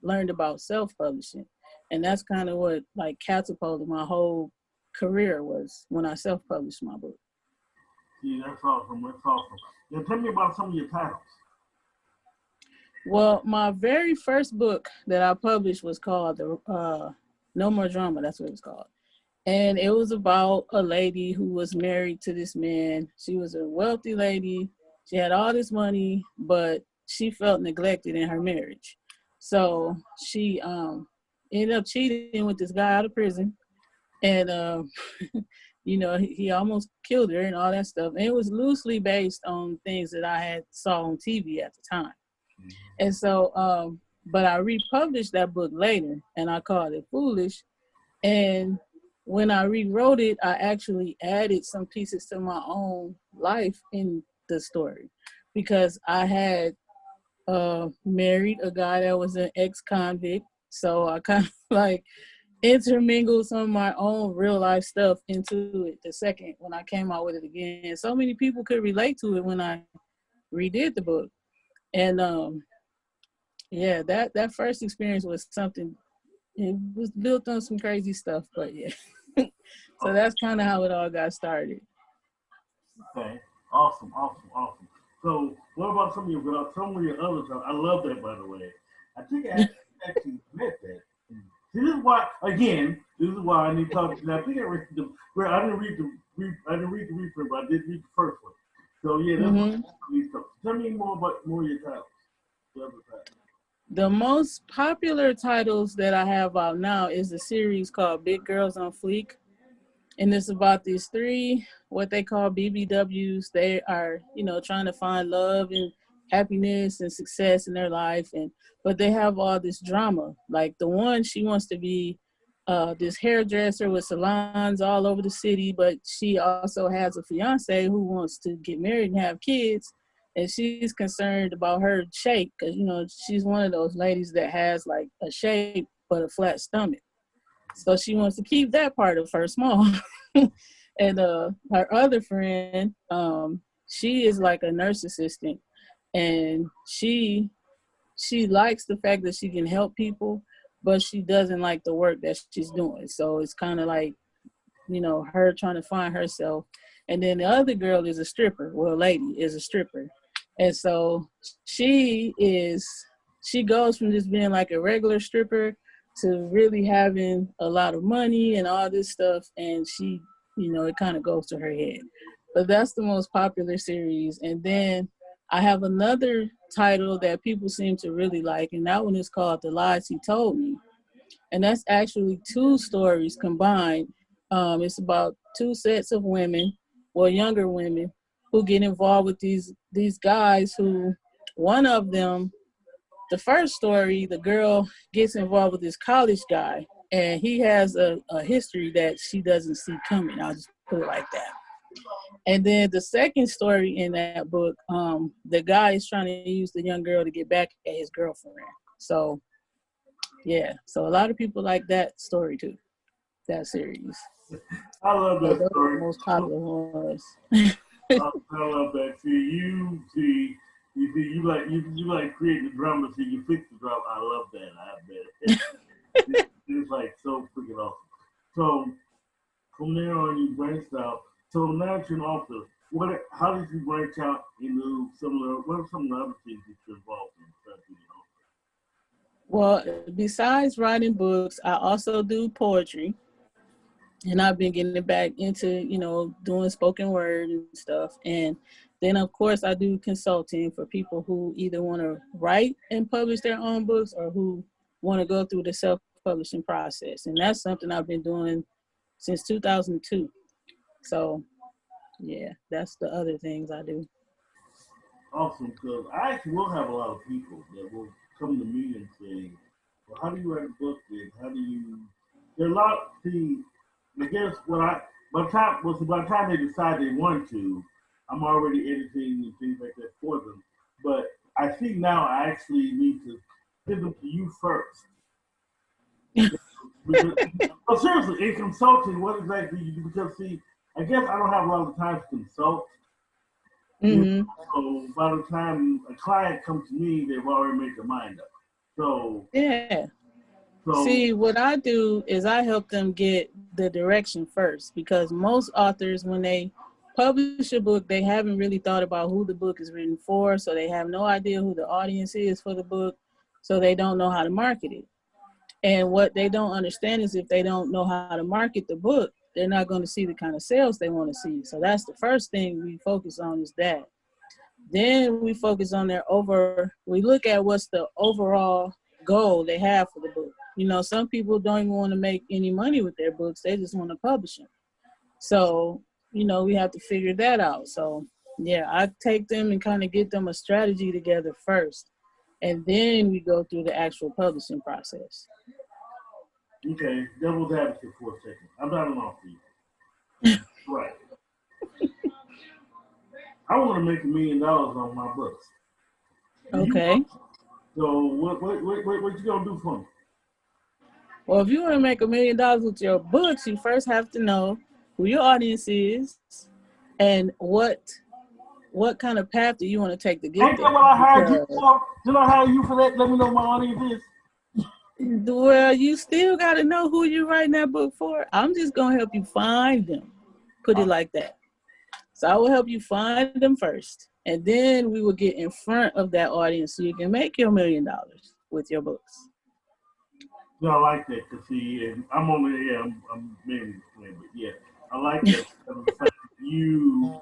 learned about self-publishing. And that's kind of what like catapulted my whole career was when I self-published my book. Yeah, that's awesome. Now, tell me about some of your titles. Well, my very first book that I published was called No More Drama. That's what it was called. And it was about a lady who was married to this man. She was a wealthy lady. She had all this money, but she felt neglected in her marriage. So she ended up cheating with this guy out of prison. And, he almost killed her and all that stuff. And it was loosely based on things that I had saw on TV at the time. And so, but I republished that book later and I called it Foolish. And when I rewrote it, I actually added some pieces to my own life in the story because I had married a guy that was an ex-convict. So I kind of like intermingled some of my own real life stuff into it when I came out with it again. So many people could relate to it when I redid the book. And yeah, that first experience was something. It was built on some crazy stuff, but yeah. So that's kind of how it all got started. Okay. Awesome. So, what about some of your others? I love that, by the way. I think I actually met that. See, this is why, again, this is why I need to talk to you. I think I didn't read the reprint, but I did read the first one. So yeah, that's Mm-hmm. tell me more about more of your titles. The other titles. The most popular titles that I have out now is a series called Big Girls on Fleek. And it's about these three, what they call BBWs. They are, trying to find love and happiness and success in their life. But they have all this drama. Like the one, she wants to be this hairdresser with salons all over the city, but she also has a fiance who wants to get married and have kids. And she's concerned about her shape because, she's one of those ladies that has like a shape but a flat stomach. So she wants to keep that part of her small. And her other friend, she is like a nurse assistant, and she likes the fact that she can help people, but she doesn't like the work that she's doing. So it's kind of like, her trying to find herself. And then the other girl is a stripper. Well, lady is a stripper. And so she goes from just being like a regular stripper to really having a lot of money and all this stuff. And she, it kind of goes to her head. But that's the most popular series. And then I have another title that people seem to really like, and that one is called The Lies He Told Me. And that's actually two stories combined. It's about two sets of women, well, younger women, who get involved with these guys who, one of them, the first story, the girl gets involved with this college guy, and he has a history that she doesn't see coming. I'll just put it like that. And then the second story in that book, the guy is trying to use the young girl to get back at his girlfriend. So, yeah. So a lot of people like that story too, that series. I love So that those are story. the most popular ones. I love that. You like creating the drama, so you fix the drama. I love that. It's like so freaking awesome. So from there on, you branched out. So now that you're an author, how did you branch out into what are some of the other things that you're involved in? Well, besides writing books, I also do poetry. And I've been getting back into, doing spoken word and stuff. And then, of course, I do consulting for people who either want to write and publish their own books or who want to go through the self-publishing process. And that's something I've been doing since 2002. So, yeah, that's the other things I do. Awesome, because I actually will have a lot of people that will come to me and say, well, how do you write a book? And how do you, there are a lot, I guess by the time they decide they want to, I'm already editing and things like that for them. But I see now I actually need to give them to you first. Well, seriously, in consulting, what exactly you do? Because see, I guess I don't have a lot of time to consult. Mm-hmm. So by the time a client comes to me, they've already made their mind up. So yeah. See, what I do is I help them get the direction first, because most authors, when they publish a book, they haven't really thought about who the book is written for, so they have no idea who the audience is for the book, so they don't know how to market it. And what they don't understand is if they don't know how to market the book, they're not going to see the kind of sales they want to see. So that's the first thing we focus on, is that. Then we focus on we look at what's the overall goal they have for the book. Some people don't even want to make any money with their books. They just want to publish them. So, we have to figure that out. So, yeah, I take them and kind of get them a strategy together first. And then we go through the actual publishing process. Okay, devil's advocate for a second. I'm not an author. Right. I want to make $1 million on my books. Okay. So what you gonna do for me? Well, if you want to make $1 million with your books, you first have to know who your audience is and what what kind of path do you want to take to get Ain't there? that what I hired you Because, for? Did I hire you for that? Let me know my audience is. well, you still got to know who you're writing that book for. I'm just going to help you find them. Put it like that. So I will help you find them first. And then we will get in front of that audience so you can make your $1 million with your books. Yeah, I like that because see, and I'm on the I'm maybe playing, but yeah, I like that because of the fact that you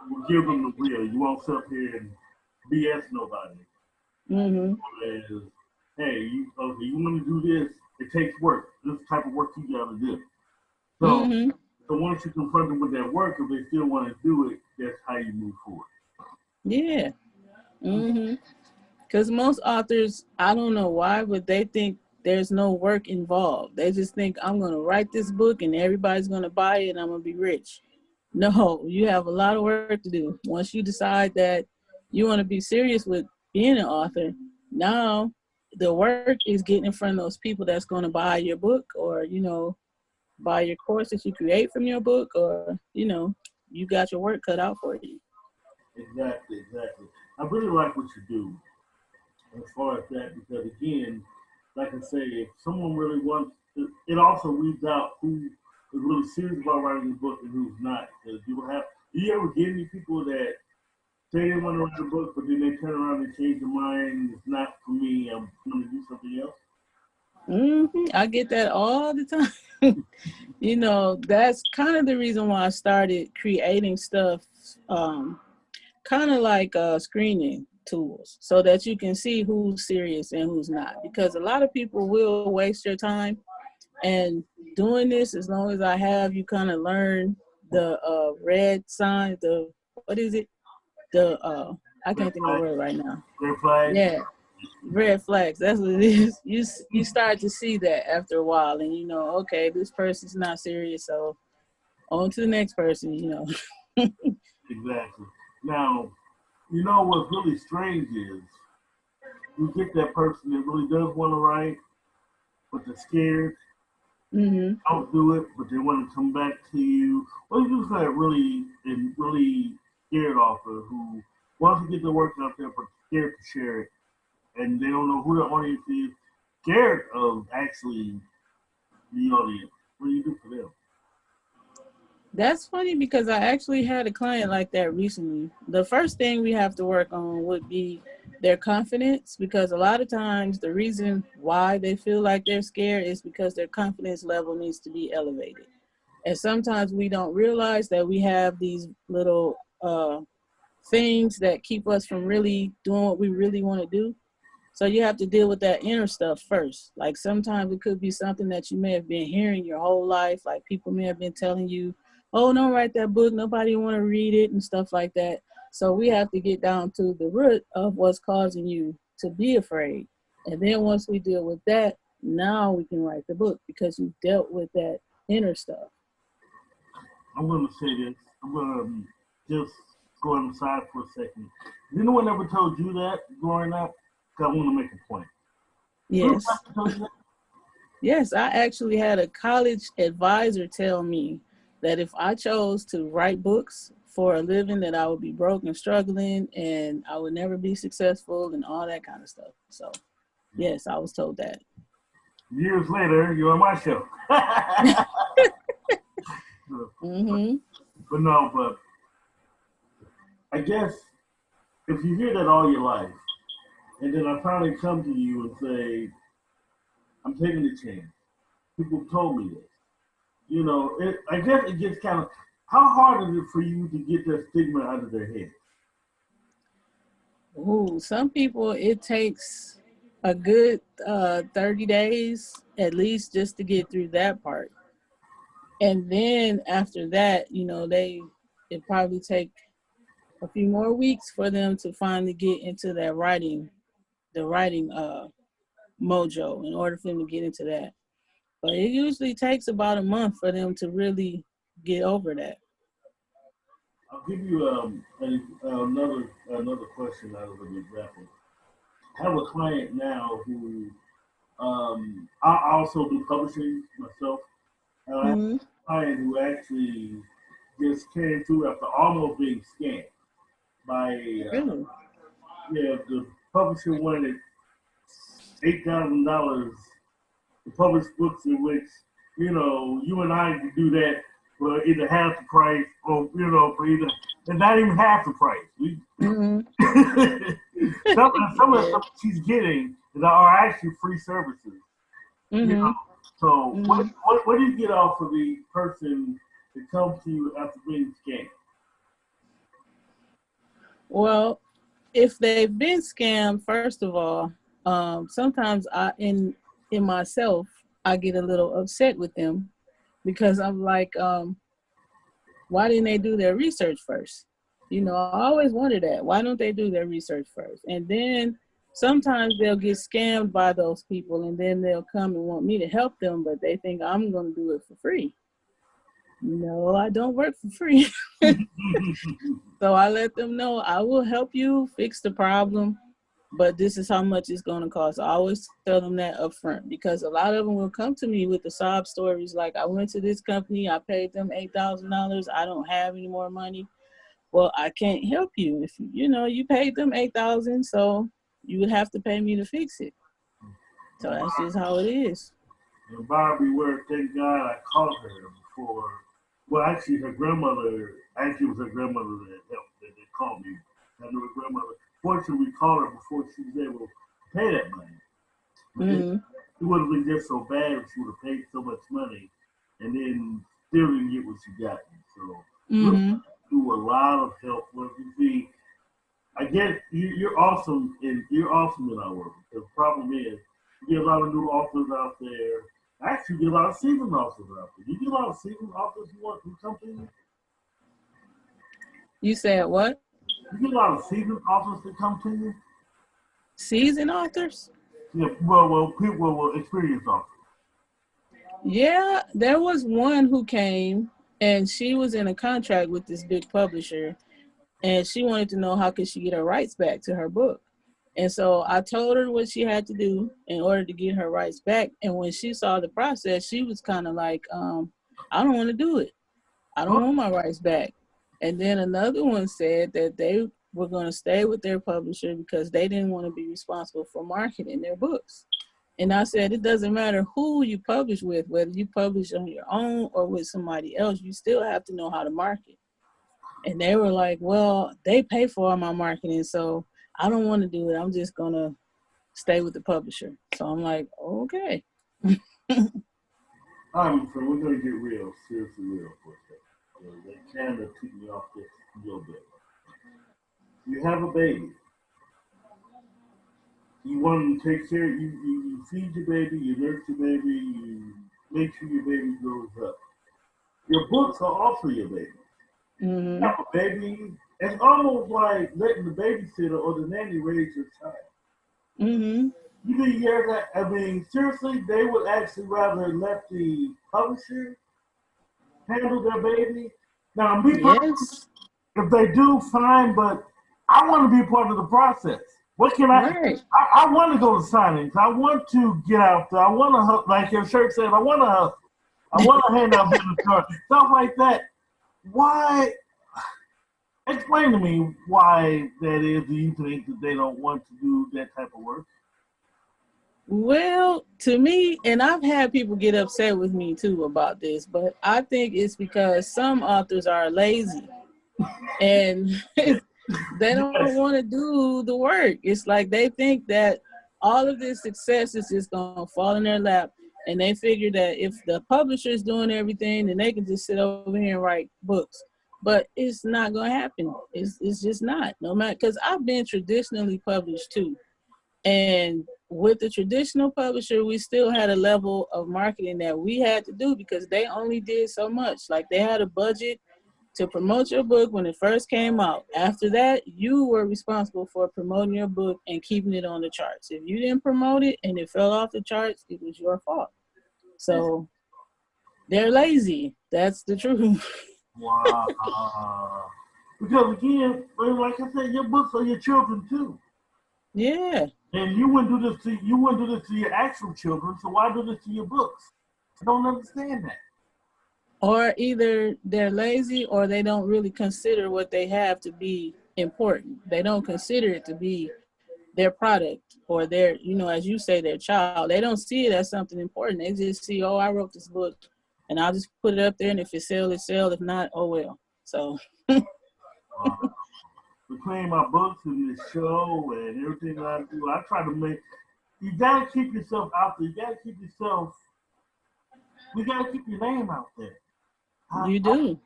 will give them the real. You won't sit up here and BS nobody. Mm-hmm. As, hey, you want to do this? It takes work. This is the type of work you got to do. So, Mm-hmm. so once you confront them with that work, if they still want to do it, that's how you move forward. Yeah. Mm-hmm. Because most authors, I don't know why, but they think there's no work involved. They just think I'm going to write this book and everybody's going to buy it and I'm going to be rich. No, you have a lot of work to do. Once you decide that you want to be serious with being an author, now the work is getting in front of those people that's going to buy your book or, buy your course that you create from your book or, you got your work cut out for you. Exactly. I really like what you do as far as that because again, like I say, if someone really wants, it also weeds out who is really serious about writing a book and who's not. Because do you ever get any people that say they want to write a book, but then they turn around and change their mind? It's not for me. I'm going to do something else. I get that all the time. That's kind of the reason why I started creating stuff, kind of like screening tools so that you can see who's serious and who's not. Because a lot of people will waste your time. And doing this, as long as I have you kind of learn the red sign, what is it? I can't think of the word right now. Red flag. Yeah. Red flags, that's what it is. You start to see that after a while and okay, this person's not serious, so on to the next person. Exactly. Now, what's really strange is you get that person that really does want to write, but they're scared, Mm-hmm. don't do it, but they want to come back to you. What do you do for that really scared author who wants to get the work out there, but scared to share it, and they don't know who the audience is, scared of actually the audience? What do you do for them? That's funny because I actually had a client like that recently. The first thing we have to work on would be their confidence, because a lot of times the reason why they feel like they're scared is because their confidence level needs to be elevated. And sometimes we don't realize that we have these little things that keep us from really doing what we really want to do. So you have to deal with that inner stuff first. Like sometimes it could be something that you may have been hearing your whole life. Like people may have been telling you, oh, don't write that book. Nobody want to read it and stuff like that. So we have to get down to the root of what's causing you to be afraid. And then once we deal with that, now we can write the book because you've dealt with that inner stuff. I'm going to say this. I'm going to just go on the side for a second. Has anyone ever told you that growing up? Because I want to make a point. Yes. Yes, I actually had a college advisor tell me that if I chose to write books for a living, that I would be broke and struggling and I would never be successful and all that kind of stuff. So, yes, I was told that. Years later, you're on my show. Mm-hmm. But I guess if you hear that all your life, and then I finally come to you and say, I'm taking a chance. People told me this. I guess it gets kind of, how hard is it for you to get that stigma out of their head? Ooh, some people, it takes a good 30 days at least just to get through that part. And then after that, it probably take a few more weeks for them to finally get into that the writing mojo in order for them to get into that. But it usually takes about a month for them to really get over that. I'll give you another question out of the example. I have a client now who I also do publishing myself. I have Mm-hmm. a client who actually just came through after almost being scammed. by Really? the publisher wanted $8,000 to publish books in which, you and I could do that for either half the price or, for either, and not even half the price. Mm-hmm. Some of the stuff she's getting are actually free services. Mm-hmm. So Mm-hmm. what do you get off of the person that comes to you after being scammed? Well, if they've been scammed, first of all, sometimes in myself, I get a little upset with them because I'm like, why didn't they do their research first? I always wonder that. Why don't they do their research first? And then sometimes they'll get scammed by those people, and then they'll come and want me to help them, but they think I'm going to do it for free. No, I don't work for free. So I let them know I will help you fix the problem, but this is how much it's going to cost. I always tell them that up front, because a lot of them will come to me with the sob stories like, I went to this company, I paid them $8,000, I don't have any more money. Well, I can't help you. If you paid them $8,000, so you would have to pay me to fix it. So that's just how it is. And Barbie, where thank God I called her before. Well, actually, her grandmother. Actually, it was her grandmother that helped. That called me. I knew her grandmother. Fortunately, we called her before she was able to pay that money. Mm-hmm. It would have been just so bad if she would have paid so much money and then still didn't get what she got. So Mm-hmm. do a lot of help. Well, you see, I get you're awesome in our work. The problem is you get a lot of new authors out there. I actually get a lot of seasoned authors out there. You get a lot of seasoned authors who come to you. You said what? You get a lot of seasoned authors that come to you. Seasoned authors? Yeah, people, experienced authors. Yeah, there was one who came, and she was in a contract with this big publisher, and she wanted to know how could she get her rights back to her book. And so I told her what she had to do in order to get her rights back. And when she saw the process, she was kind of like, I don't want to do it. I don't want my rights back. And then another one said that they were going to stay with their publisher because they didn't want to be responsible for marketing their books. And I said, it doesn't matter who you publish with, whether you publish on your own or with somebody else, you still have to know how to market. And they were like, well, they pay for all my marketing, so I don't want to do it. I'm just going to stay with the publisher. So I'm like, okay. All right, so we're going to get real, seriously real for a second. They kind of took me off this a little bit. You have a baby. You want to take care, you feed your baby, you nurse your baby, you make sure your baby grows up. Your books are also your baby. Mm-hmm. You have a baby. It's almost like letting the babysitter or the nanny raise your child. Mm-hmm. You can hear that? I mean, seriously, they would actually rather let the publisher handle their baby. Now, Yes. if they do, fine, but I want to be a part of the process. What can I? Right. I want to go to signings. I want to get out there. I want to, like your shirt said, I want to hustle. I want to hand out business cards, stuff like that. Why? Explain to me why that is. Do you think that they don't want to do that type of work? Well, to me, and I've had people get upset with me too about this, but I think it's because some authors are lazy and they don't want to do the work. It's like they think that all of this success is just going to fall in their lap, and they figure that if the publisher is doing everything, then they can just sit over here and write books. But it's not going to happen. It's just not. No matter, because I've been traditionally published too. And with the traditional publisher, we still had a level of marketing that we had to do because they only did so much. Like they had a budget to promote your book when it first came out. After that, you were responsible for promoting your book and keeping it on the charts. If you didn't promote it and it fell off the charts, it was your fault. So they're lazy. That's the truth. Wow. Because again, like I said, your books are your children too. Yeah. And you wouldn't do this to your actual children, so why do this to your books? I don't understand that. Or either they're lazy or they don't really consider what they have to be important. They don't consider it to be their product or their, as you say, their child. They don't see it as something important. They just see, oh, I wrote this book and I'll just put it up there, and if it sells, it sells. If not, oh well. So Between my books and this show and everything that I do, I try to make. You gotta keep yourself out there. You gotta keep yourself. You gotta keep your name out there. you do.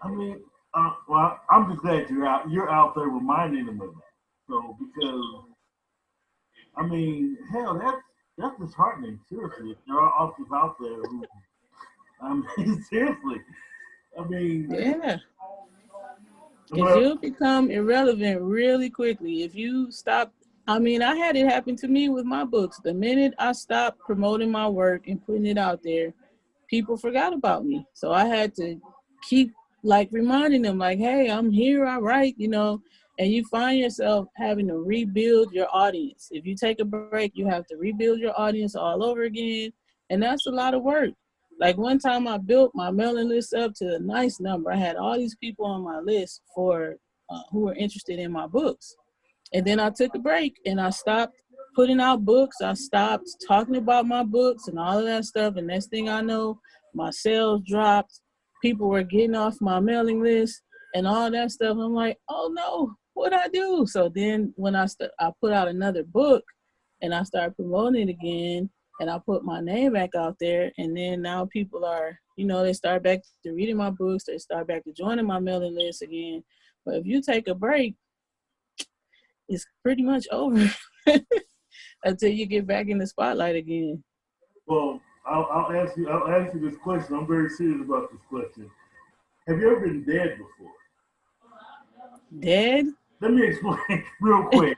I mean, well, I'm just glad you're out. You're out there reminding them of that. So because, I mean, hell, that's disheartening. Seriously, if there are authors out there who, I mean, seriously, I mean, Yeah. Because well, you'll become irrelevant really quickly if you stop. I mean, I had it happen to me with my books. The minute I stopped promoting my work and putting it out there, people forgot about me. So I had to keep reminding them hey, I'm here, I write, and you find yourself having to rebuild your audience. If you take a break, you have to rebuild your audience all over again. And that's a lot of work. Like one time I built my mailing list up to a nice number. I had all these people on my list for who were interested in my books. And then I took a break and I stopped putting out books. I stopped talking about my books and all of that stuff. And next thing I know, my sales dropped. People were getting off my mailing list and all that stuff. I'm like, oh no, what'd I do? So then when I put out another book and I started promoting it again, and I put my name back out there, and then now people are, they start back to reading my books. They start back to joining my mailing list again. But if you take a break, it's pretty much over until you get back in the spotlight again. well, I'll ask you this question. I'm very serious about this question. Have you ever been dead before? Dead? Let me explain real quick.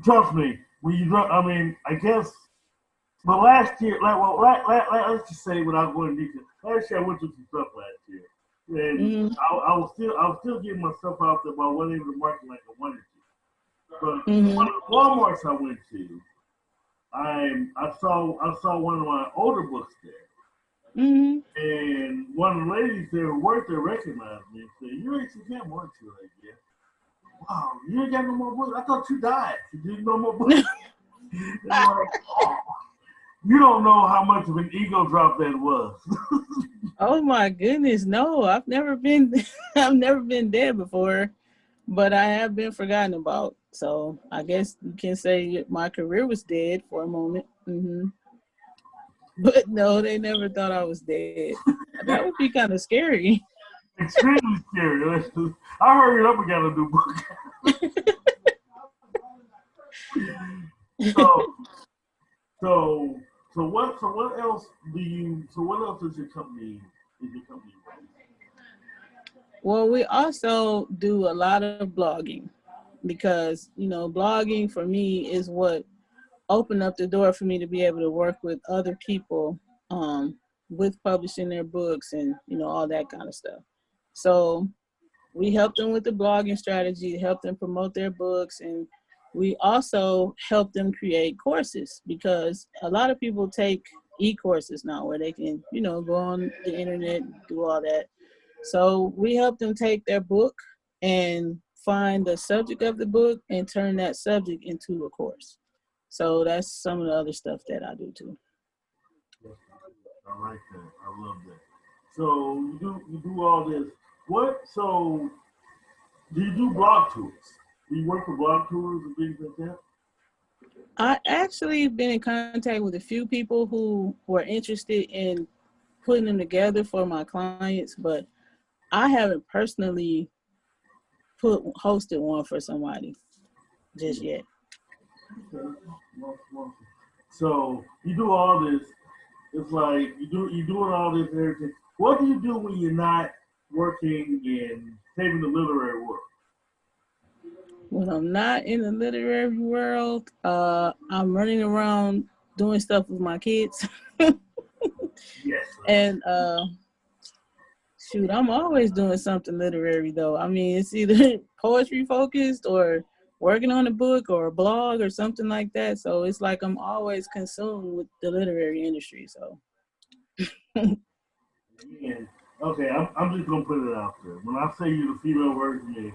Trust me, when you drunk, I mean, I guess. But last year, let's just say without going deep, last year I went through some stuff last year, and I was still getting myself out there, but I wasn't able to market like I wanted to. But one of the WalMarts I went to, I saw one of my older books there, and one of the ladies there who worked there recognized me and said, "You actually can't work here like that. Wow, you ain't got no more books. I thought you died. You didn't no more books." And I'm like, oh. You don't know how much of an ego drop that was. Oh my goodness, no! I've never been dead before, but I have been forgotten about. So I guess you can say my career was dead for a moment. But no, they never thought I was dead. That would be kind of scary. Extremely scary. I hurried up and got a new book. So what else does your company Well, we also do a lot of blogging because, blogging for me is what opened up the door for me to be able to work with other people with publishing their books and, all that kind of stuff. So we help them with the blogging strategy, help them promote their books, and we also help them create courses because a lot of people take e-courses now where they can, go on the internet and do all that. So we help them take their book and find the subject of the book and turn that subject into a course. So that's some of the other stuff that I do too. I like that. I love that. So you do all this. So do you do blog tours? Do you work for blog tours and things like that? I actually been in contact with a few people who were interested in putting them together for my clients, but I haven't personally hosted one for somebody just yet. Okay. So you do all this. It's like you're doing all this and everything. What do you do when you're not working in saving the literary world? When I'm not in the literary world, I'm running around doing stuff with my kids. Yes. And shoot, I'm always doing something literary though. I mean, it's either poetry focused or working on a book or a blog or something like that. So it's like I'm always consumed with the literary industry. So. Okay, I'm just gonna put it out there. When I say you're the female version of me,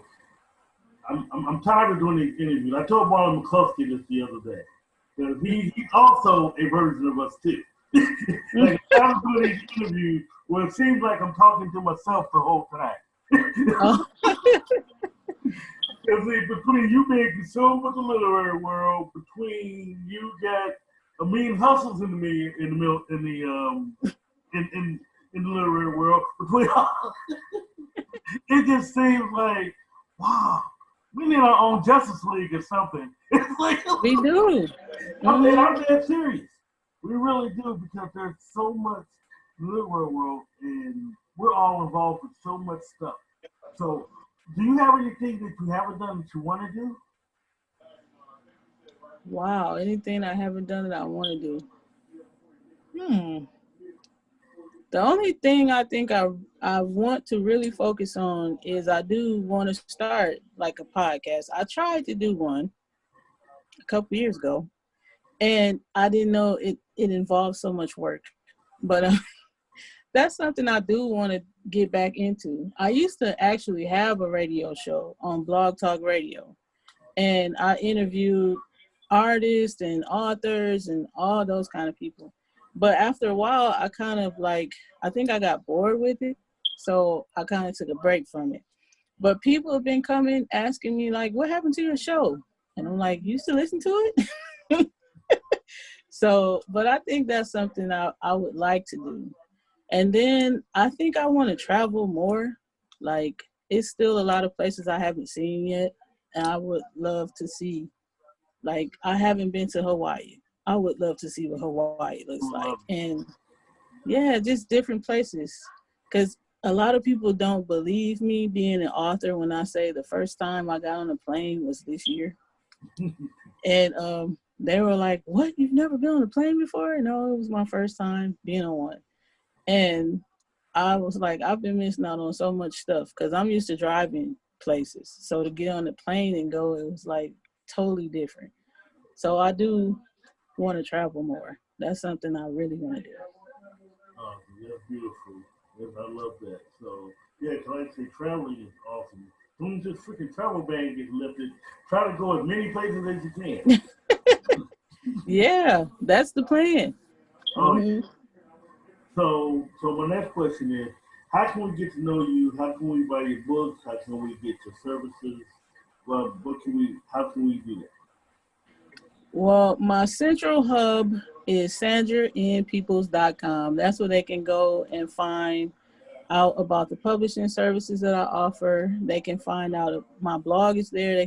I'm tired of doing these interviews. I told Marlon McCluskey this the other day. Because he's also a version of us too. Like I'm tired of doing these interviews where it seems like I'm talking to myself the whole time. Oh. Because between you being consumed with the literary world, between you got a million hustles in the literary world, between it just seems like, wow, we need our own Justice League or something. It's like We do. I'm dead serious. We really do, because there's so much in the literary world, and we're all involved with so much stuff. So, do you have anything that you haven't done that you want to do? Wow, anything I haven't done that I want to do. The only thing I think I want to really focus on is I do want to start like a podcast. I tried to do one a couple years ago, and I didn't know it involved so much work. But that's something I do want to get back into. I used to actually have a radio show on Blog Talk Radio, and I interviewed artists and authors and all those kind of people. But after a while, I kind of I think I got bored with it. So I kind of took a break from it. But people have been coming asking me like, what happened to your show? And I'm like, you still listen to it? So, but I think that's something I would like to do. And then I think I want to travel more. Like, it's still a lot of places I haven't seen yet, and I would love to see. Like, I haven't been to Hawaii. I would love to see what Hawaii looks like. And yeah, just different places. Because a lot of people don't believe me being an author when I say the first time I got on a plane was this year. And they were like, what? You've never been on a plane before? No, it was my first time being on one. And I was like, I've been missing out on so much stuff because I'm used to driving places. So to get on the plane and go, it was like totally different. So I do want to travel more. That's something I really want to do. Oh, that's beautiful. Yes, I love that. So, yeah, like I say, traveling is awesome. As soon as this freaking travel ban gets lifted, try to go as many places as you can. Yeah, that's the plan. Mm-hmm. So my next question is, how can we get to know you? How can we buy your books? How can we get your services? Well, how can we do that? Well, my central hub is sandraandpeoples.com. That's where they can go and find out about the publishing services that I offer. They can find out if my blog is there.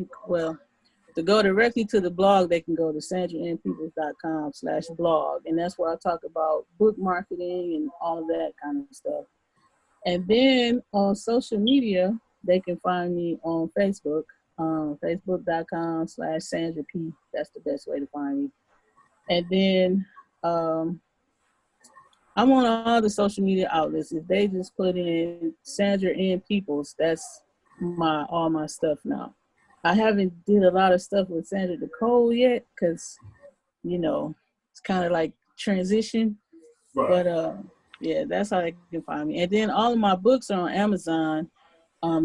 To go directly to the blog, they can go to sandraandpeoples.com/blog. And that's where I talk about book marketing and all of that kind of stuff. And then on social media, they can find me on Facebook, facebook.com/Sandra P. That's the best way to find me. And then I'm on all the social media outlets. If they just put in Sandra and Peoples, that's all my stuff now. I haven't did a lot of stuff with Sandra Nicole yet because, it's kind of like transition. Right. But yeah, that's how they can find me. And then all of my books are on Amazon.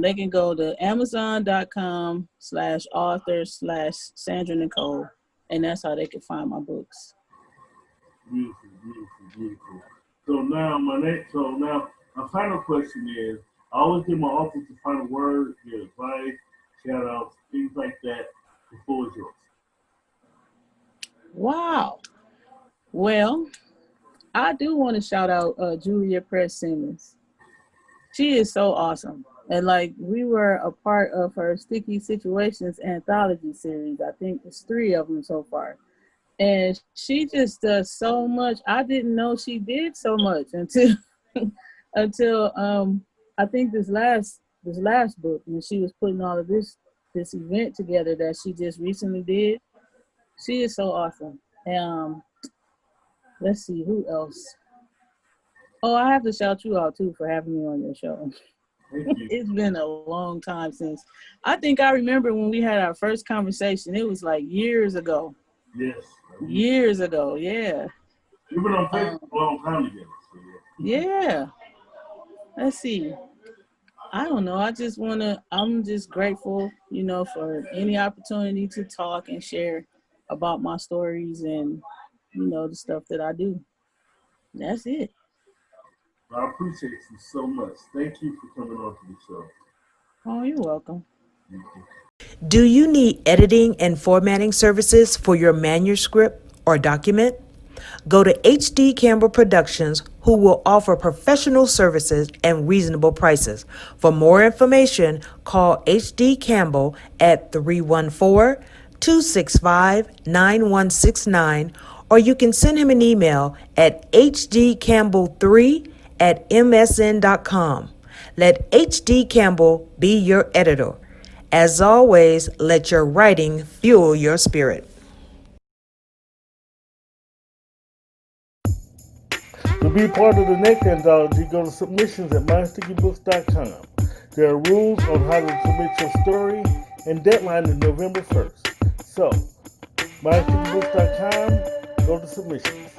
They can go to amazon.com/author/Sandra Nicole, and that's how they can find my books. Beautiful, beautiful, beautiful. So now my final question is, I always give my authors the final word, your advice, shout outs, things like that. The floor is yours. Wow. Well, I do want to shout out Julia Press Simmons. She is so awesome. And we were a part of her Sticky Situations Anthology series. I think it's 3 of them so far. And she just does so much. I didn't know she did so much until I think this last book, when she was putting all of this event together that she just recently did. She is so awesome. Let's see, who else? Oh, I have to shout you out too for having me on your show. It's been a long time since. I think I remember when we had our first conversation. It was like years ago. Yes. Years ago, yeah. We've been on Facebook a long time together. So yeah. Let's see. I don't know. I'm just grateful, for any opportunity to talk and share about my stories and, the stuff that I do. That's it. I appreciate you so much. Thank you for coming on to the show. Oh, you're welcome. Do you need editing and formatting services for your manuscript or document? Go to HD Campbell Productions, who will offer professional services and reasonable prices. For more information, call HD Campbell at 314-265-9169, or you can send him an email at hdcampbell3@msn.com. Let HD Campbell be your editor. As always, let your writing fuel your spirit. To be part of the next anthology, go to submissions at mystickybooks.com. There are rules on how to submit your story, and deadline is November 1st. So, mystickybooks.com, go to submissions.